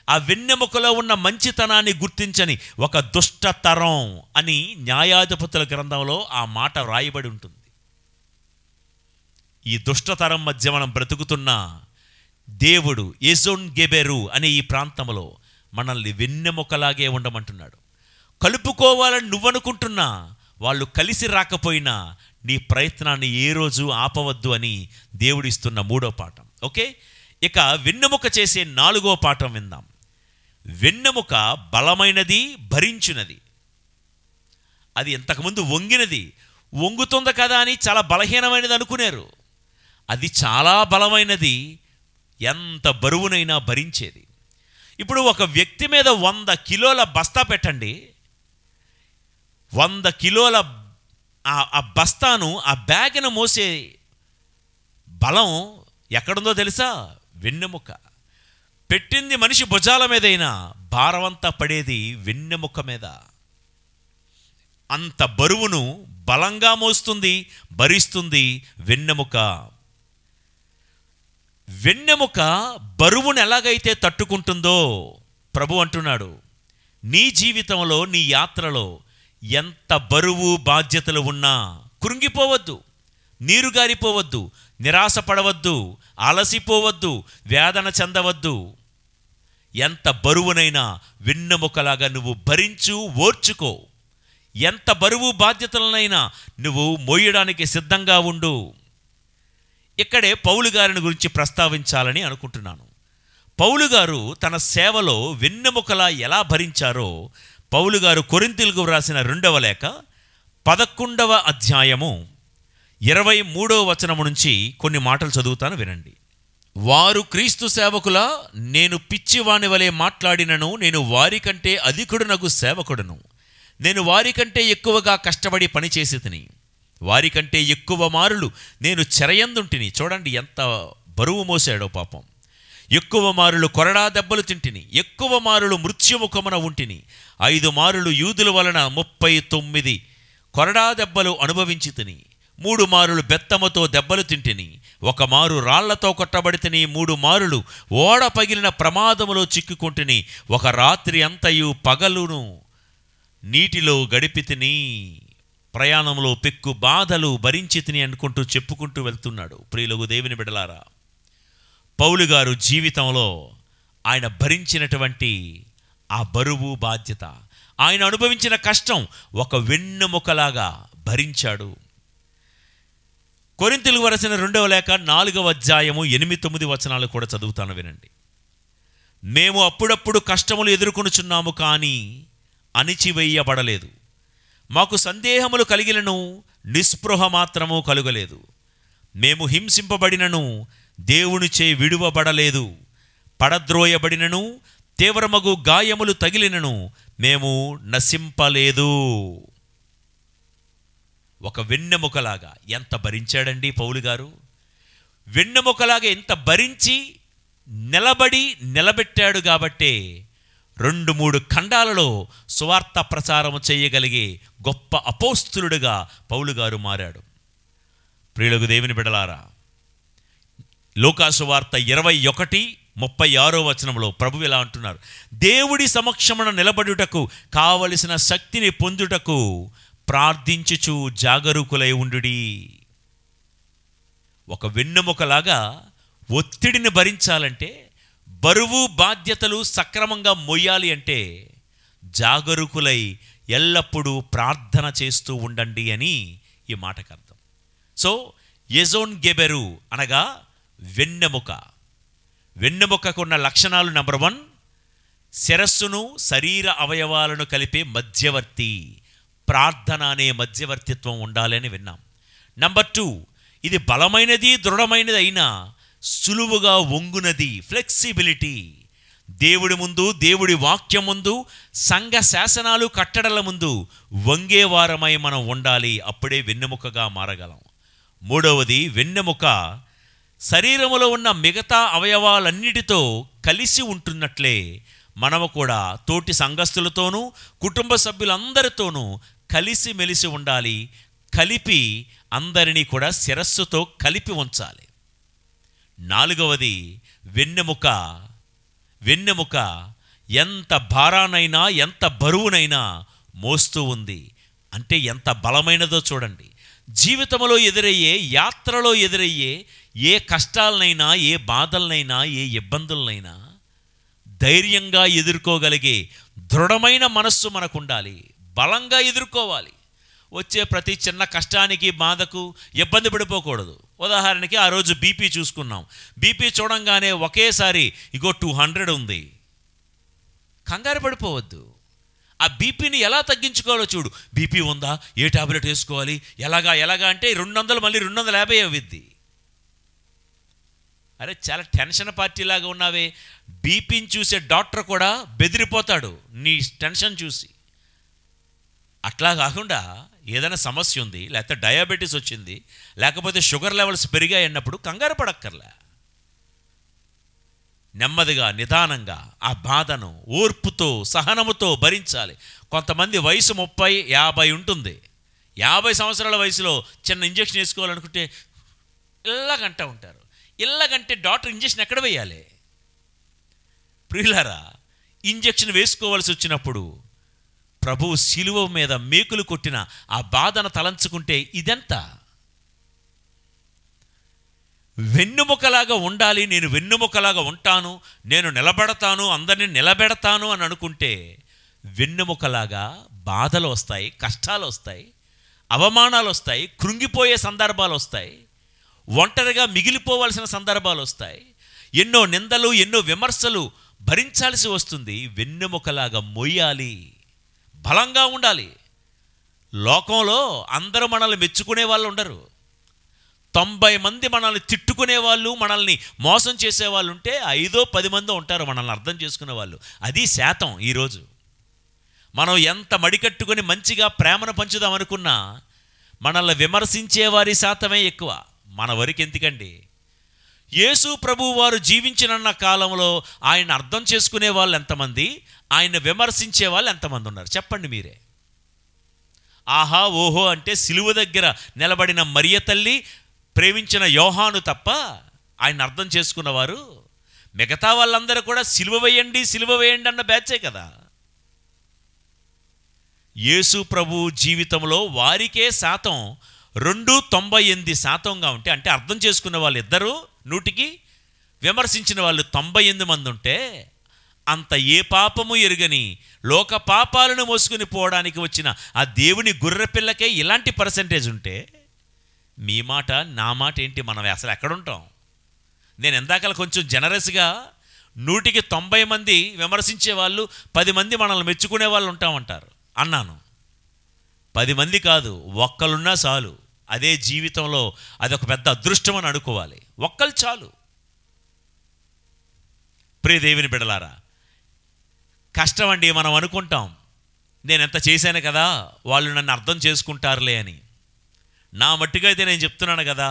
ఆ వెన్నెముకలో ఉన్న మంచితనాన్ని గుర్తించని ఒక దుష్టతరం అని న్యాయాధిపతుల గ్రంథంలో ఆ మాట రాయబడి ఉంటుంది. ఈ దుష్టతరం మధ్య మనం బ్రతుకుతున్న దేవుడు ఎజోన్ గెబెరు అనే ఈ ప్రాంతంలో మనల్ని వెన్నెముకలాగే ఉండమంటున్నాడు. కలుపుకోవాలని నువ్వనుకుంటున్నా వాళ్ళు కలిసి రాకపోయినా నీ ప్రయత్నాన్ని ఏ రోజు ఆపవద్దు అని దేవుడిస్తున్న 3వ పాఠం. ఓకే, ఇక వెన్నెముక చేసే 4వ పాఠం విందాం. వెన్నెముక బలమైనది, భరించునది. అది ఇంతకుముందు వంగుతుంది కదా అని చాలా బలహీనమైనది అనుకునేరు. అది చాలా బలమైనది, ఎంత బరువునైనా భరించేది. ఇప్పుడు ఒక వ్యక్తి మీద 100 కిలోల బస్తా పెట్టండి, 100 కిలోల ఆ బస్తాను, ఆ బ్యాగ్ను మోసే బలం ఎక్కడుందో తెలుసా? వెన్నెముక. పెట్టింది మనిషి భుజాల మీదైనా భారమంతా పడేది వెన్నెముక మీద. అంత బరువును బలంగా మోస్తుంది, భరిస్తుంది వెన్నెముక. వెన్నెముక బరువును ఎలాగైతే తట్టుకుంటుందో ప్రభు అంటున్నాడు, నీ జీవితంలో, నీ యాత్రలో ఎంత బరువు బాధ్యతలు ఉన్నా కృంగిపోవద్దు, నీరుగారిపోవద్దు, నిరాశపడవద్దు, అలసిపోవద్దు, వేదన చెందవద్దు. ఎంత బరువునైనా వెన్నెముకలాగా నువ్వు భరించు, ఓర్చుకో. ఎంత బరువు బాధ్యతలనైనా నువ్వు మోయడానికి సిద్ధంగా ఉండు. ఇక్కడే పౌలు గారిని గురించి ప్రస్తావించాలని అనుకుంటున్నాను. పౌలు గారు తన సేవలో వెన్నెముకలా ఎలా భరించారో పౌలు గారు కొరింథీయులకు వ్రాసిన 2వ లేఖ 11వ అధ్యాయము 23వ వచనము నుంచి కొన్ని మాటలు చదువుతాను, వినండి. వారు క్రీస్తు సేవకుల, నేను పిచ్చివాని వలె మాట్లాడినను నేను వారికంటే అధికుడునగు సేవకుడను. నేను వారికంటే ఎక్కువగా కష్టపడి పనిచేసి తిని, వారికంటే ఎక్కువ మారులు నేను చెరయందుంటిని. చూడండి ఎంత బరువు మోసాడో పాపం. ఎక్కువ మారులు కొరడా దెబ్బలు తింటిని, ఎక్కువ మారులు మృత్యుముఖమున ఉంటిని. 5 మారులు యూదుల వలన 39 కొరడా దెబ్బలు అనుభవించి తిని, 3 మారులు బెత్తముతో దెబ్బలు తింటిని, 1 మారు రాళ్లతో కొట్టబడి తిని, 3 మారులు ఓడ పగిలిన ప్రమాదములో చిక్కుకుంటుని, 1 రాత్రి అంతయు పగలును నీటిలో గడిపి తిని, ప్రయాణంలో పెక్కు బాధలు భరించి తిని అనుకుంటూ చెప్పుకుంటూ వెళ్తున్నాడు. ప్రియులకు దేవుని బిడ్డలారా, పౌలు గారు జీవితంలో ఆయన భరించినటువంటి ఆ బరువు బాధ్యత, ఆయన అనుభవించిన కష్టం ఒక వెన్నెముకలాగా భరించాడు. కొరింథీయులకు రాసిన 2వ లేఖ 4వ అధ్యాయము 8-9 వచనాలు కూడా చదువుతాను, వినండి. మేము అప్పుడప్పుడు కష్టములు ఎదుర్కొనుచున్నాము, కానీ అణిచివేయబడలేదు. మాకు సందేహములు కలిగినను నిస్పృహ మాత్రము కలుగలేదు. మేము హింసింపబడినను దేవునిచే విడువబడలేదు. పడద్రోయబడినను తీవ్రమగు గాయములు తగిలినను మేము నశింపలేదు. ఒక వెన్నెముకలాగా ఎంత భరించాడండి పౌలు గారు. వెన్నెముకలాగా ఎంత భరించి నిలబెట్టాడు కాబట్టే 2-3 ఖండాలలో సువార్త ప్రచారం చేయగలిగే గొప్ప అపోస్తులుడుగా పౌలు గారు మారాడు. ప్రియులకు దేవుని బిడ్డలారా, లూకాసు వార్త 21:36 వచనంలో ప్రభువు ఇలా అంటున్నారు: దేవుడి సమక్షమున నిలబడుటకు కావలసిన శక్తిని పొందుటకు ప్రార్థించుచు జాగరూకులై ఉండుడి. ఒక వెన్నెముకలాగా ఒత్తిడిని భరించాలంటే, బరువు బాధ్యతలు సక్రమంగా మొయ్యాలి అంటే జాగరూకులై ఎల్లప్పుడూ ప్రార్థన చేస్తూ ఉండండి అని ఈ మాటకు అర్థం. సో ఎజోన్ గెబెరు అనగా వెన్నెముక. వెన్నెముకకున్న లక్షణాలు: నంబర్ 1, శిరస్సును శరీర అవయవాలను కలిపే మధ్యవర్తి. ప్రార్థన అనే మధ్యవర్తిత్వం ఉండాలని విన్నాం. నంబర్ 2, ఇది బలమైనది దృఢమైనది అయినా సులువుగా వంగునది, ఫ్లెక్సిబిలిటీ. దేవుడి ముందు, దేవుడి వాక్యం ముందు, సంఘ శాసనాలు కట్టడల ముందు వంగేవారమై మనం ఉండాలి. అప్పుడే వెన్నెముకగా మారగలం. 3వది, వెన్నెముక శరీరములో ఉన్న మిగతా అవయవాలన్నిటితో కలిసి ఉంటున్నట్లే మనము కూడా తోటి సంఘస్థులతోనూ కుటుంబ సభ్యులందరితోనూ కలిసిమెలిసి ఉండాలి. కలిపి అందరినీ కూడా శిరస్సుతో కలిపి ఉంచాలి. 4వది, వెన్నెముక ఎంత భారానైనా ఎంత బరువునైనా మోస్తూ ఉంది. అంటే ఎంత బలమైనదో చూడండి. జీవితంలో ఎదురయ్యే, యాత్రలో ఎదురయ్యే ఏ కష్టాలనైనా, ఏ బాధలనైనా, ఏ ఇబ్బందులనైనా ధైర్యంగా ఎదుర్కోగలిగే దృఢమైన మనస్సు మనకు ఉండాలి. బలంగా ఎదుర్కోవాలి. వచ్చే ప్రతి చిన్న కష్టానికి, బాధకు ఇబ్బంది పడిపోకూడదు. ఉదాహరణకి ఆ రోజు బీపీ చూసుకున్నాం. బీపీ చూడంగానే ఒకేసారి ఇగో 200 ఉంది, కంగారు పడిపోవద్దు. ఆ బీపీని ఎలా తగ్గించుకోవాలో చూడు. బీపీ ఉందా, ఏ టాబ్లెట్ వేసుకోవాలి, ఎలాగా అంటే 200 మళ్ళీ 250 అవ్విద్ది. అరే చాలా టెన్షన్ పార్టీలాగా ఉన్నావే. బీపీని చూసే డాక్టర్ కూడా బెదిరిపోతాడు నీ టెన్షన్ చూసి. అట్లా కాకుండా ఏదైనా సమస్య ఉంది, లేకపోతే డయాబెటీస్ వచ్చింది, లేకపోతే షుగర్ లెవెల్స్ పెరిగాయి అన్నప్పుడు కంగారు పడక్కర్లే. నెమ్మదిగా, నిదానంగా ఆ బాధను ఓర్పుతో, సహనముతో భరించాలి. కొంతమంది వయసు 30-50 ఉంటుంది. 50 సంవత్సరాల వయసులో చిన్న ఇంజక్షన్ వేసుకోవాలనుకుంటే ఇలాగంటూ ఉంటారు. ఇలాగంటే డాక్టర్ ఇంజక్షన్ ఎక్కడ వేయాలి? ప్రియులారా, ఇంజక్షన్ వేసుకోవాల్సి వచ్చినప్పుడు ప్రభువు శిలువ మీద మేకులు కొట్టిన ఆ బాధను తలంచుకుంటే ఇదెంత వెన్నుముకలాగా ఉండాలి. నేను వెన్నుముకలాగా ఉంటాను, నేను నిలబడతాను, అందరినీ నిలబెడతాను అని అనుకుంటే వెన్నుముకలాగా బాధలు వస్తాయి, కష్టాలు వస్తాయి, అవమానాలు వస్తాయి, కృంగిపోయే సందర్భాలు వస్తాయి, ఒంటరిగా మిగిలిపోవాల్సిన సందర్భాలు వస్తాయి, ఎన్నో నిందలు, ఎన్నో విమర్శలు భరించాల్సి వస్తుంది. వెన్నెముకలాగా మొయ్యాలి, బలంగా ఉండాలి. లోకంలో అందరూ మనల్ని మెచ్చుకునే వాళ్ళు ఉండరు. 90 మంది మనల్ని తిట్టుకునే వాళ్ళు, మనల్ని మోసం చేసేవాళ్ళు ఉంటే 5-10 మంది ఉంటారు మనల్ని అర్థం చేసుకునే వాళ్ళు. అది శాతం. ఈరోజు మనం ఎంత మడికట్టుకొని మంచిగా ప్రేమను పంచుదాం అనుకున్నా మనల్ని విమర్శించే వారి శాతమే ఎక్కువ. మన వరకు ఎందుకండి? యేసు ప్రభువు వారు జీవించిన కాలంలో ఆయన అర్థం చేసుకునే వాళ్ళు ఎంతమంది, ఆయన విమర్శించే వాళ్ళు ఎంతమంది ఉన్నారు చెప్పండి మీరే. ఆహా ఓహో అంటే సిలువ దగ్గర నిలబడిన మరియ తల్లి, ప్రేమించిన యోహాను తప్ప ఆయన అర్థం చేసుకున్నవారు మిగతా వాళ్ళందరూ కూడా సిలువ వేయండి సిలువ వేయండి అన్న బ్యాచే కదా. యేసు ప్రభు జీవితంలో వారికే శాతం 98% ఉంటే, అంటే అర్థం చేసుకున్న వాళ్ళు ఇద్దరు 100కి, విమర్శించిన వాళ్ళు 98 మంది ఉంటే, అంత ఏ పాపము ఎరుగని లోక పాపాలను మోసుకుని పోవడానికి వచ్చిన ఆ దేవుని గుర్రెపిల్లకే ఇలాంటి పర్సెంటేజ్ ఉంటే, మీ మాట నా మాట ఏంటి? మనం అసలు ఎక్కడుంటాం? నేను ఎందాకలా కొంచెం జనరస్గా 100కి 90 మంది విమర్శించే వాళ్ళు, 10 మంది మనల్ని మెచ్చుకునే వాళ్ళు ఉంటామంటారు అన్నాను. 10 మంది కాదు, ఒక్కలున్నా చాలు. అదే జీవితంలో అదొక పెద్ద అదృష్టం అని అనుకోవాలి. ఒక్కలు చాలు. ప్రియ దేవుని బిడ్డలారా, కష్టం అండి. మనం అనుకుంటాం నేను ఎంత చేశాను కదా, వాళ్ళు నన్ను అర్థం చేసుకుంటారులే అని. నా మట్టుగా అయితే నేను చెప్తున్నాను కదా,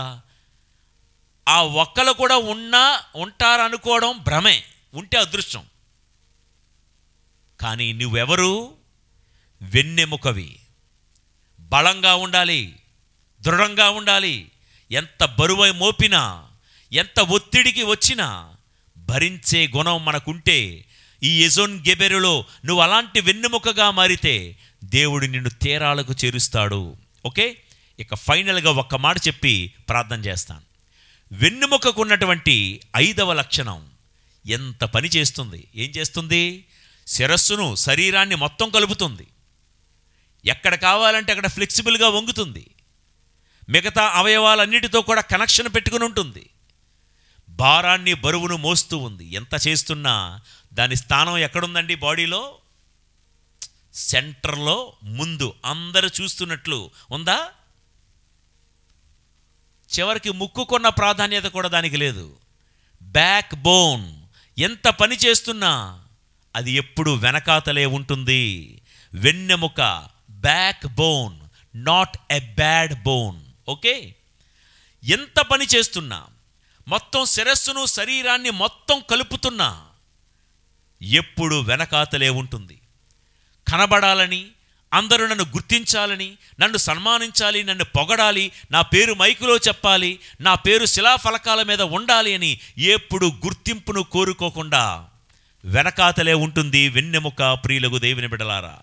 ఆ ఒక్కలు కూడా ఉంటారనుకోవడం భ్రమే, ఉంటే అదృష్టం. కానీ నువ్వెవరు? వెన్నెముకవి. బలంగా ఉండాలి, దృఢంగా ఉండాలి. ఎంత బరువై మోపినా, ఎంత ఒత్తిడికి వచ్చినా భరించే గుణం మనకుంటే, ఈ ఎజోన్ గెబెరులో నువ్వు అలాంటి వెన్నెముకగా మారితే దేవుడు నిన్ను తీరాలకు చేరుస్తాడు. ఓకే, ఇక ఫైనల్గా ఒక్క మాట చెప్పి ప్రార్థన చేస్తాను. వెన్నెముకకు ఉన్నటువంటి 5వ లక్షణం ఎంత పని చేస్తుంది. ఏం చేస్తుంది? శిరస్సును, శరీరాన్ని మొత్తం కలుపుతుంది. ఎక్కడ కావాలంటే అక్కడ ఫ్లెక్సిబుల్గా వంగుతుంది. మిగతా అవయవాలన్నిటితో కూడా కనెక్షన్ పెట్టుకుని ఉంటుంది. భారాన్ని, బరువును మోస్తూ ఉంది. ఎంత చేస్తున్నా దాని స్థానం ఎక్కడుందండి? బాడీలో సెంటర్లో, ముందు అందరూ చూస్తున్నట్లు ఉందా? చివరికి ముక్కుకున్న ప్రాధాన్యత కూడా దానికి లేదు. బ్యాక్ బోన్ ఎంత పని చేస్తున్నా అది ఎప్పుడు వెనకాతలే ఉంటుంది. వెన్నెముక, back bone, not a bad bone. Okay, ఎంత పని చేస్తున్నా, మొత్తం శిరస్సును, శరీరాన్ని మొత్తం కలుపుతున్నా ఎప్పుడు వెనకాతలే ఉంటుంది. కనబడాలని, అందరూ నన్ను గుర్తించాలని, నన్ను సన్మానించాలి, నన్ను పొగడాలి, నా పేరు మైకులో చెప్పాలి, నా పేరు శిలాఫలకాల మీద ఉండాలి అని ఎప్పుడు గుర్తింపును కోరుకోకుండా వెనకాతలే ఉంటుంది వెన్నెముక. ప్రియులకు దేవుని బిడ్డలారా,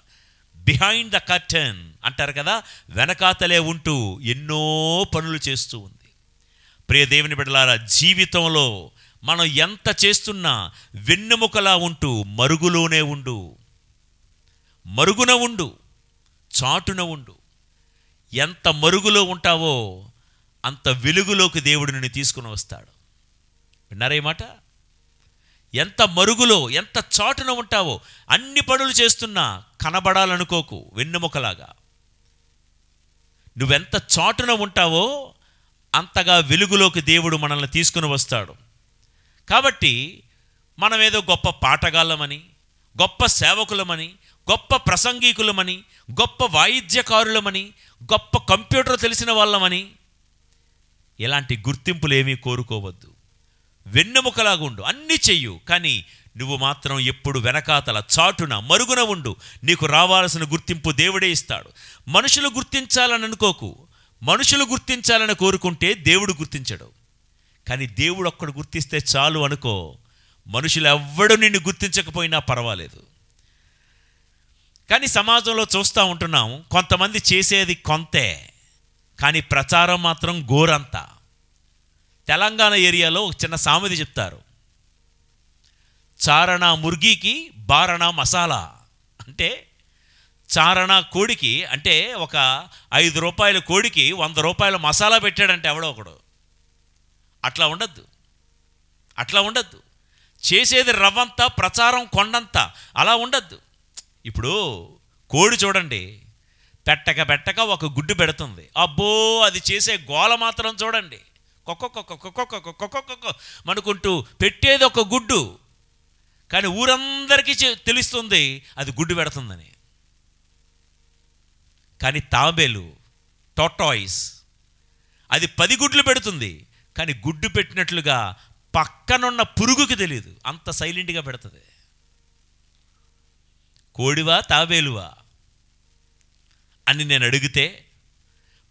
బిహైండ్ ద కర్టెన్ అంటారు కదా, వెనకాతలే ఉంటూ ఎన్నో పనులు చేస్తూ ఉంది. ప్రియ దేవుని బిడ్డలారా, జీవితంలో మనం ఎంత చేస్తున్నా వెన్నెముకలా ఉంటూ మరుగులోనే ఉండు, మరుగున ఉండు, చాటున ఉండు. ఎంత మరుగులో ఉంటావో అంత వెలుగులోకి దేవుడు నిన్ను తీసుకుని వస్తాడు. విన్నారా ఈ మాట? ఎంత మరుగులో, ఎంత చాటున ఉంటావో, అన్ని పనులు చేస్తున్నా కనబడాలనుకోకు. వెన్నెముకలాగా నువ్వెంత చాటున ఉంటావో అంతగా వెలుగులోకి దేవుడు మనల్ని తీసుకుని వస్తాడు. కాబట్టి మనం ఏదో గొప్ప పాటగాళ్ళమని, గొప్ప సేవకులమని, గొప్ప ప్రసంగికులమని, గొప్ప వాయిద్యకారులమని, గొప్ప కంప్యూటర్ తెలిసిన వాళ్ళమని ఇలాంటి గుర్తింపులు ఏమీ కోరుకోవద్దు. వెన్నెముకలాగా ఉండు, అన్నీ చెయ్యు, కానీ నువ్వు మాత్రం ఎప్పుడు వెనకాతల, చాటున, మరుగున ఉండు. నీకు రావాల్సిన గుర్తింపు దేవుడే ఇస్తాడు. మనుషులు గుర్తించాలని అనుకోకు. మనుషులు గుర్తించాలని కోరుకుంటే దేవుడు గుర్తించడు. కానీ దేవుడు ఒక్కడు గుర్తిస్తే చాలు అనుకో. మనుషులు ఎవ్వడు నిన్ను గుర్తించకపోయినా పర్వాలేదు. కానీ సమాజంలో చూస్తూ ఉంటున్నాం, కొంతమంది చేసేది కొంతే, కానీ ప్రచారం మాత్రం గోరంతా. తెలంగాణ ఏరియాలో ఒక చిన్న సామెత చెప్తారు, చారణ ముర్గీకి బారణ మసాలా. అంటే చారణ కోడికి, అంటే ఒక 5 రూపాయల కోడికి 100 రూపాయల మసాలా పెట్టాడంటే ఎవడో ఒకడు. అట్లా ఉండద్దు, అట్లా ఉండద్దు. చేసేది రవ్వంతా, ప్రచారం కొండంతా, అలా ఉండద్దు. ఇప్పుడు కోడి చూడండి, పెట్టక పెట్టక ఒక గుడ్డు పెడుతుంది. అబ్బో, అది చేసే గోల మాత్రం చూడండి, కొక్కొక్క అనుకుంటూ పెట్టేది ఒక గుడ్డు, కానీ ఊరందరికీ తెలుస్తుంది అది గుడ్డు పెడుతుందని. కానీ తాబేలు, టోటాయిస్, అది 10 గుడ్లు పెడుతుంది, కానీ గుడ్డు పెట్టినట్లుగా పక్కనున్న పురుగుకి తెలియదు, అంత సైలెంట్గా పెడుతుంది. కోడివా తాబేలువా? అని నేను అడిగితే,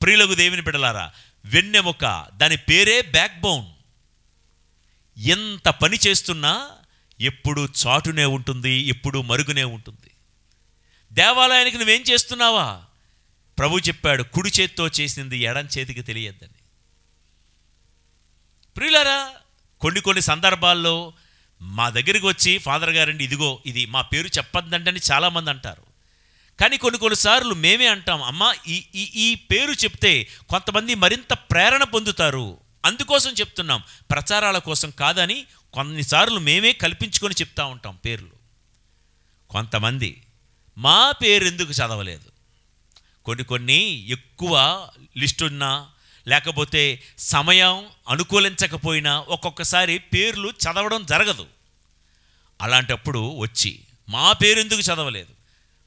ప్రియులకు దేవుని బిడ్డలారా, వెన్నెముక, దాని పేరే బ్యాక్ బోన్. ఎంత పని చేస్తున్నా ఎప్పుడు చాటునే ఉంటుంది, ఎప్పుడు మరుగునే ఉంటుంది. దేవాలయానికి నువ్వేం చేస్తున్నావా? ప్రభు చెప్పాడు, కుడి చేత్తో చేసింది ఎడం చేతికి తెలియద్దని. ప్రియులారా, కొన్ని సందర్భాల్లో మా దగ్గరికి వచ్చి, ఫాదర్ గారండి ఇదిగో ఇది మా పేరు చెప్పద్దంటని చాలామంది అంటారు. కానీ కొన్నిసార్లు మేమే అంటాం, అమ్మా ఈ పేరు చెప్తే కొంతమంది మరింత ప్రేరణ పొందుతారు, అందుకోసం చెప్తున్నాం, ప్రచారాల కోసం కాదని కొన్నిసార్లు మేమే కల్పించుకొని చెప్తా ఉంటాం పేర్లు. కొంతమంది మా పేరు ఎందుకు చదవలేదు, కొన్ని ఎక్కువ లిస్ట్ ఉన్నా లేకపోతే సమయం అనుకూలించకపోయినా ఒక్కొక్కసారి పేర్లు చదవడం జరగదు. అలాంటప్పుడు వచ్చి మా పేరు ఎందుకు చదవలేదు,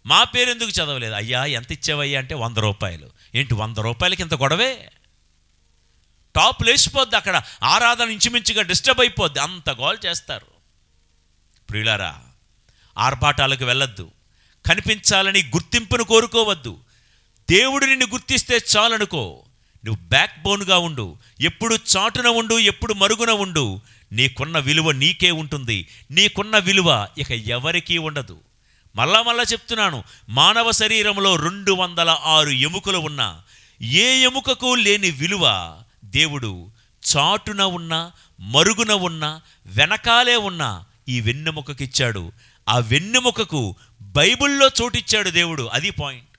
మా పేరు ఎందుకు చదవలేదు, అయ్యా ఎంత ఇచ్చావయ్యా అంటే 100 రూపాయలు. ఏంటి 100 రూపాయలకి ఇంత గొడవే? టాప్ లేచిపోద్ది, అక్కడ ఆరాధన ఇంచుమించుగా డిస్టర్బ్ అయిపోద్ది, అంత గోల్ చేస్తారు. ప్రియులారా, ఆర్భాటాలకు వెళ్ళొద్దు, కనిపించాలని గుర్తింపును కోరుకోవద్దు. దేవుడు నిన్ను గుర్తిస్తే చాలనుకో. నువ్వు బ్యాక్ బోన్గా ఉండు, ఎప్పుడు చాటున ఉండు, ఎప్పుడు మరుగున ఉండు. నీకున్న విలువ నీకే ఉంటుంది, నీకున్న విలువ ఇక ఎవరికీ ఉండదు. మళ్ళా చెప్తున్నాను, మానవ శరీరంలో 206 ఎముకలు ఉన్నా ఏ ఎముకకు లేని విలువ దేవుడు చాటున ఉన్న, మరుగున ఉన్న, వెనకాలే ఉన్న ఈ వెన్నెముకకిచ్చాడు. ఆ వెన్నెముకకు బైబిల్లో చోటిచ్చాడు దేవుడు. అది పాయింట్.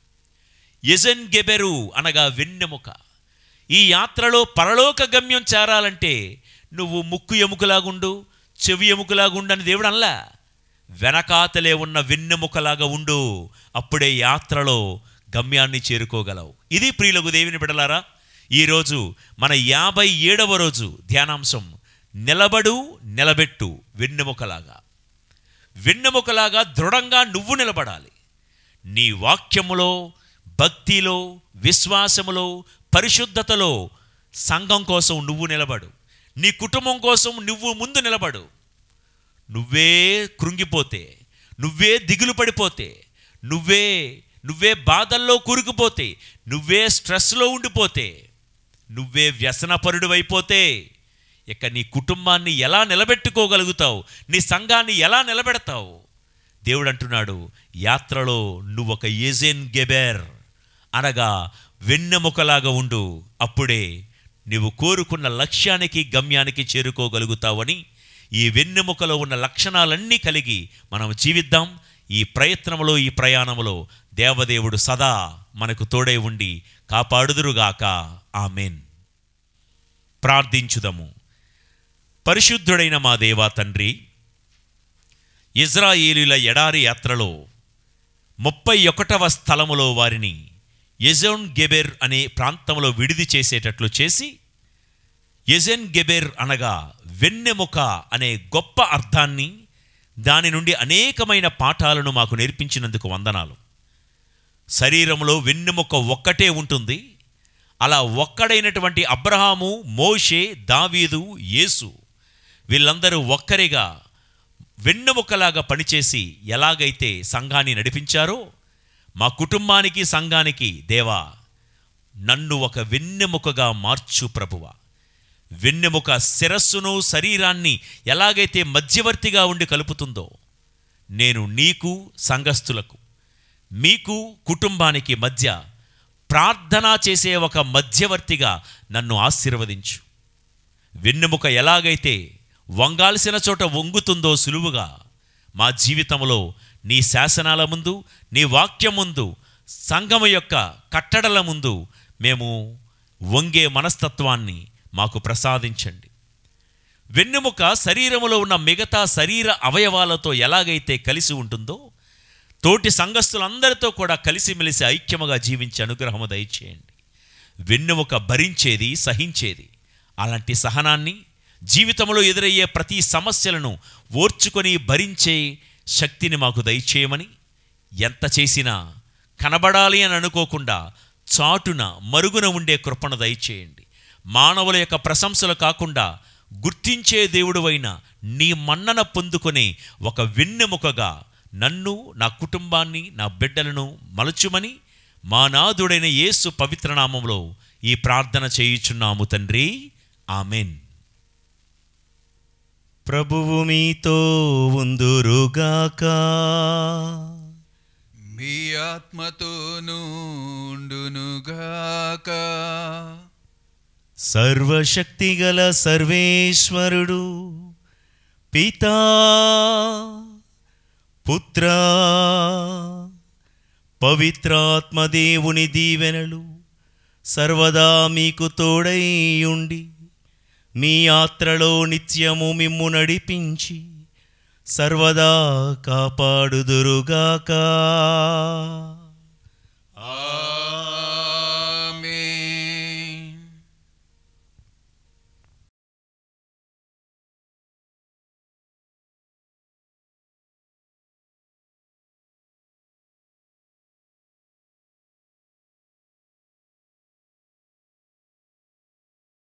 ఎజెన్ గెబెరు అనగా వెన్నెముక. ఈ యాత్రలో పరలోక గమ్యం చేరాలంటే నువ్వు ముక్కు ఎముకలాగుండు, చెవి ఎముకలాగుండు అని దేవుడు అనలా. వెనకాతలే ఉన్న వెన్నెముకలాగా ఉండు, అప్పుడే యాత్రలో గమ్యాన్ని చేరుకోగలవు. ఇది ప్రియులకు దేవుని బిడ్డలారా, ఈరోజు మన 57వ రోజు ధ్యానాంశం, నిలబడు నిలబెట్టు వెన్నెముకలాగా. వెన్నెముకలాగా దృఢంగా నువ్వు నిలబడాలి. నీ వాక్యములో, భక్తిలో, విశ్వాసములో, పరిశుద్ధతలో సంఘం కోసం నువ్వు నిలబడు. నీ కుటుంబం కోసం నువ్వు ముందు నిలబడు. నువ్వే కృంగిపోతే, నువ్వే దిగులు పడిపోతే, నువ్వే బాధల్లో కూరుకుపోతే, నువ్వే స్ట్రెస్లో ఉండిపోతే, నువ్వే వ్యసనపరుడు అయిపోతే ఇక నీ కుటుంబాన్ని ఎలా నిలబెట్టుకోగలుగుతావు? నీ సంఘాన్ని ఎలా నిలబెడతావు? దేవుడు అంటున్నాడు, యాత్రలో నువ్వు ఒక ఎజెన్ గెబెర్ అనగా వెన్నెముకలాగా ఉండు, అప్పుడే నువ్వు కోరుకున్న లక్ష్యానికి, గమ్యానికి చేరుకోగలుగుతావని. ఈ వెన్నెముకలో ఉన్న లక్షణాలన్నీ కలిగి మనం జీవిద్దాం. ఈ ప్రయత్నంలో, ఈ ప్రయాణంలో దేవదేవుడు సదా మనకు తోడై ఉండి కాపాడుదురుగాక. ఆమెన్. ప్రార్థించుదము. పరిశుద్ధుడైన మా దేవా తండ్రి, ఇజ్రాయేలీల ఎడారి యాత్రలో 31వ స్థలములో వారిని ఎజెన్ గెబెర్ అనే ప్రాంతంలో విడిది చేసేటట్లు చేసి, ఎజెన్ గెబెర్ అనగా వెన్నెముక అనే గొప్ప అర్థాన్ని, దాని నుండి అనేకమైన పాఠాలను మాకు నేర్పించినందుకు వందనాలు. శరీరంలో వెన్నెముక ఒక్కటే ఉంటుంది. అలా ఒక్కడైనటువంటి అబ్రహాము, మోషే, దావీదు, యేసు వీళ్ళందరూ ఒక్కరిగా వెన్నెముకలాగా పనిచేసి ఎలాగైతే సంఘాన్ని నడిపించారో, మా కుటుంబానికి, సంఘానికి దేవా నన్ను ఒక వెన్నెముకగా మార్చు ప్రభువా. వెన్నెముక శిరస్సును, శరీరాన్ని ఎలాగైతే మధ్యవర్తిగా ఉండి కలుపుతుందో, నేను నీకు, సంఘస్థులకు, మీకు, కుటుంబానికి మధ్య ప్రార్థన చేసే ఒక మధ్యవర్తిగా నన్ను ఆశీర్వదించు. వెన్నెముక ఎలాగైతే వంగాల్సిన చోట వంగుతుందో సులువుగా, మా జీవితంలో నీ శాసనాల ముందు, నీ వాక్యం ముందు, సంఘము యొక్క కట్టడల ముందు మేము వంగే మనస్తత్వాన్ని మాకు ప్రసాదించండి. వెన్నెముక శరీరములో ఉన్న మిగతా శరీర అవయవాలతో ఎలాగైతే కలిసి ఉంటుందో, తోటి సంఘస్థులందరితో కూడా కలిసిమెలిసి ఐక్యముగా జీవించే అనుగ్రహము దయచేయండి. వెన్నెముక భరించేది, సహించేది. అలాంటి సహనాన్ని, జీవితంలో ఎదురయ్యే ప్రతి సమస్యలను ఓర్చుకొని భరించే శక్తిని మాకు దయచేయమని, ఎంత చేసినా కనబడాలి అని అనుకోకుండా చాటున, మరుగున ఉండే కృపను దయచేయండి. మానవుల యొక్క ప్రశంసలు కాకుండా గుర్తించే దేవుడువైన నీ మన్నన పొందుకునే ఒక వెన్నెముకగా నన్ను, నా కుటుంబాన్ని, నా బిడ్డలను మలచుమని మా నాథుడైన యేసు పవిత్ర నామములో ఈ ప్రార్థన చేయుచున్నాము తండ్రి. ఆమెన్. ప్రభువు మీతో ఉందురుగాక. మీ ఆత్మతోనూ ఉండునుగాక. సర్వశక్తిగల సర్వేశ్వరుడు పితా పుత్ర పవిత్రాత్మదేవుని దీవెనలు సర్వదా మీకు తోడై ఉండి మీ యాత్రలో నిత్యము మిమ్ము నడిపించి సర్వదా కాపాడుదురుగాక.